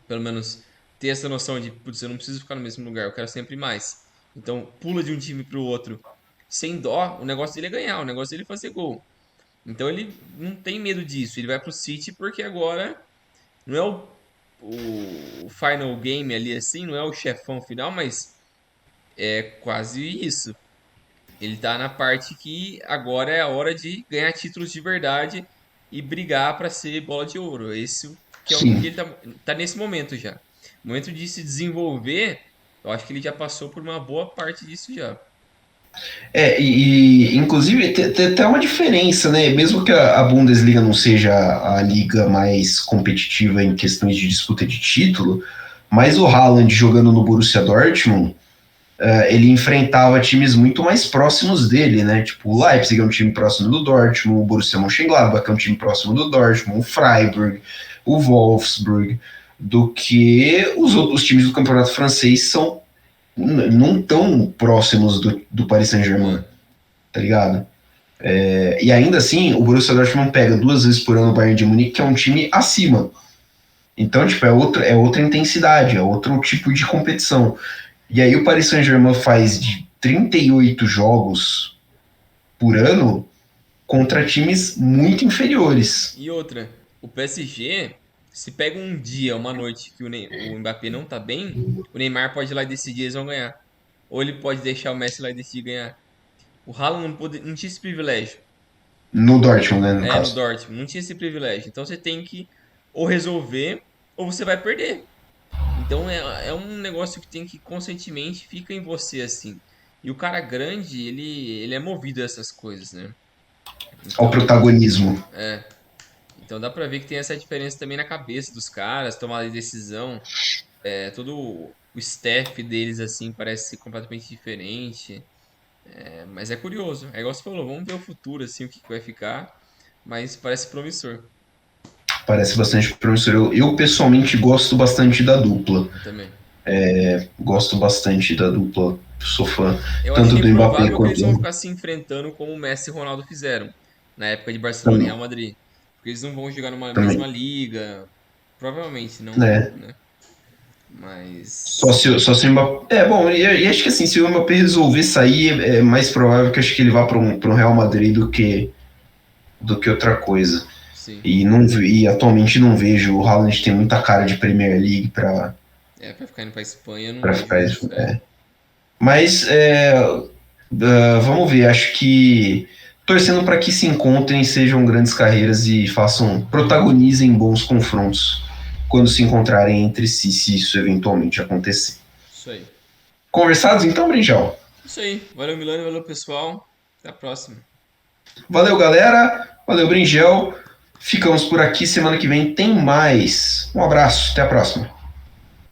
pelo menos, ter essa noção de, putz, eu não preciso ficar no mesmo lugar, eu quero sempre mais. Então, pula de um time pro outro sem dó, o negócio dele é ganhar, o negócio dele é fazer gol. Então ele não tem medo disso, ele vai pro City porque agora não é o final game ali assim, não é o chefão final, mas é quase isso. Ele tá na parte que agora é a hora de ganhar títulos de verdade e brigar para ser bola de ouro. Esse que é o que sim. ele tá nesse momento já. Momento de se desenvolver, eu acho que ele já passou por uma boa parte disso já. Inclusive tem até uma diferença, né? Mesmo que a Bundesliga não seja a liga mais competitiva em questões de disputa de título, mas o Haaland jogando no Borussia Dortmund, ele enfrentava times muito mais próximos dele, né? Tipo, o Leipzig é um time próximo do Dortmund, o Borussia Mönchengladbach é um time próximo do Dortmund, o Freiburg, o Wolfsburg, do que os outros times do campeonato francês são não tão próximos do Paris Saint-Germain, É. tá ligado? E ainda assim, o Borussia Dortmund pega 2 vezes por ano o Bayern de Munique, que é um time acima. Então, tipo, é outra intensidade, é outro tipo de competição. E aí o Paris Saint-Germain faz de 38 jogos por ano contra times muito inferiores. E outra, o PSG, se pega um dia, uma noite que o Mbappé não tá bem, o Neymar pode ir lá e decidir eles vão ganhar. Ou ele pode deixar o Messi lá e decidir ganhar. O Haaland não tinha esse privilégio. No Dortmund, né, no No caso. Dortmund, não tinha esse privilégio. Então você tem que ou resolver ou você vai perder. Então é um negócio que tem que conscientemente fica em você assim. E o cara grande, ele é movido a essas coisas, né? Ao Então, protagonismo. é, então dá pra ver que tem essa diferença também na cabeça dos caras, tomada de decisão, todo o staff deles assim parece ser completamente diferente. Mas é curioso. É igual você falou, vamos ver o futuro assim, o que que vai ficar, mas parece promissor. Parece bastante promissor. Eu pessoalmente gosto bastante da dupla. Eu também. Gosto bastante da dupla. Sou fã Eu acho tanto do Mbappé improvável que eles quanto vão do. ficar se enfrentando como o Messi e o Ronaldo fizeram na época de Barcelona e Real Madrid. Porque eles não vão jogar numa mesma Também. liga. Provavelmente não, Né? né? Só Mas. se, só se o Mbappé. Bom, e acho que assim, se o Mbappé resolver sair, é mais provável que acho que ele vá para um Real Madrid do que outra coisa. Sim. E atualmente não vejo. O Haaland tem muita cara de Premier League Pra ficar indo pra Espanha, eu não para vejo ficar. muito. Mas vamos ver. Acho que torcendo para que se encontrem, sejam grandes carreiras e protagonizem bons confrontos quando se encontrarem entre si, se isso eventualmente acontecer. Isso aí. Conversados então, Brinjal? Isso aí. Valeu, Milano. Valeu, pessoal. Até a próxima. Valeu, galera. Valeu, Bringel. Ficamos por aqui. Semana que vem tem mais. Um abraço. Até a próxima.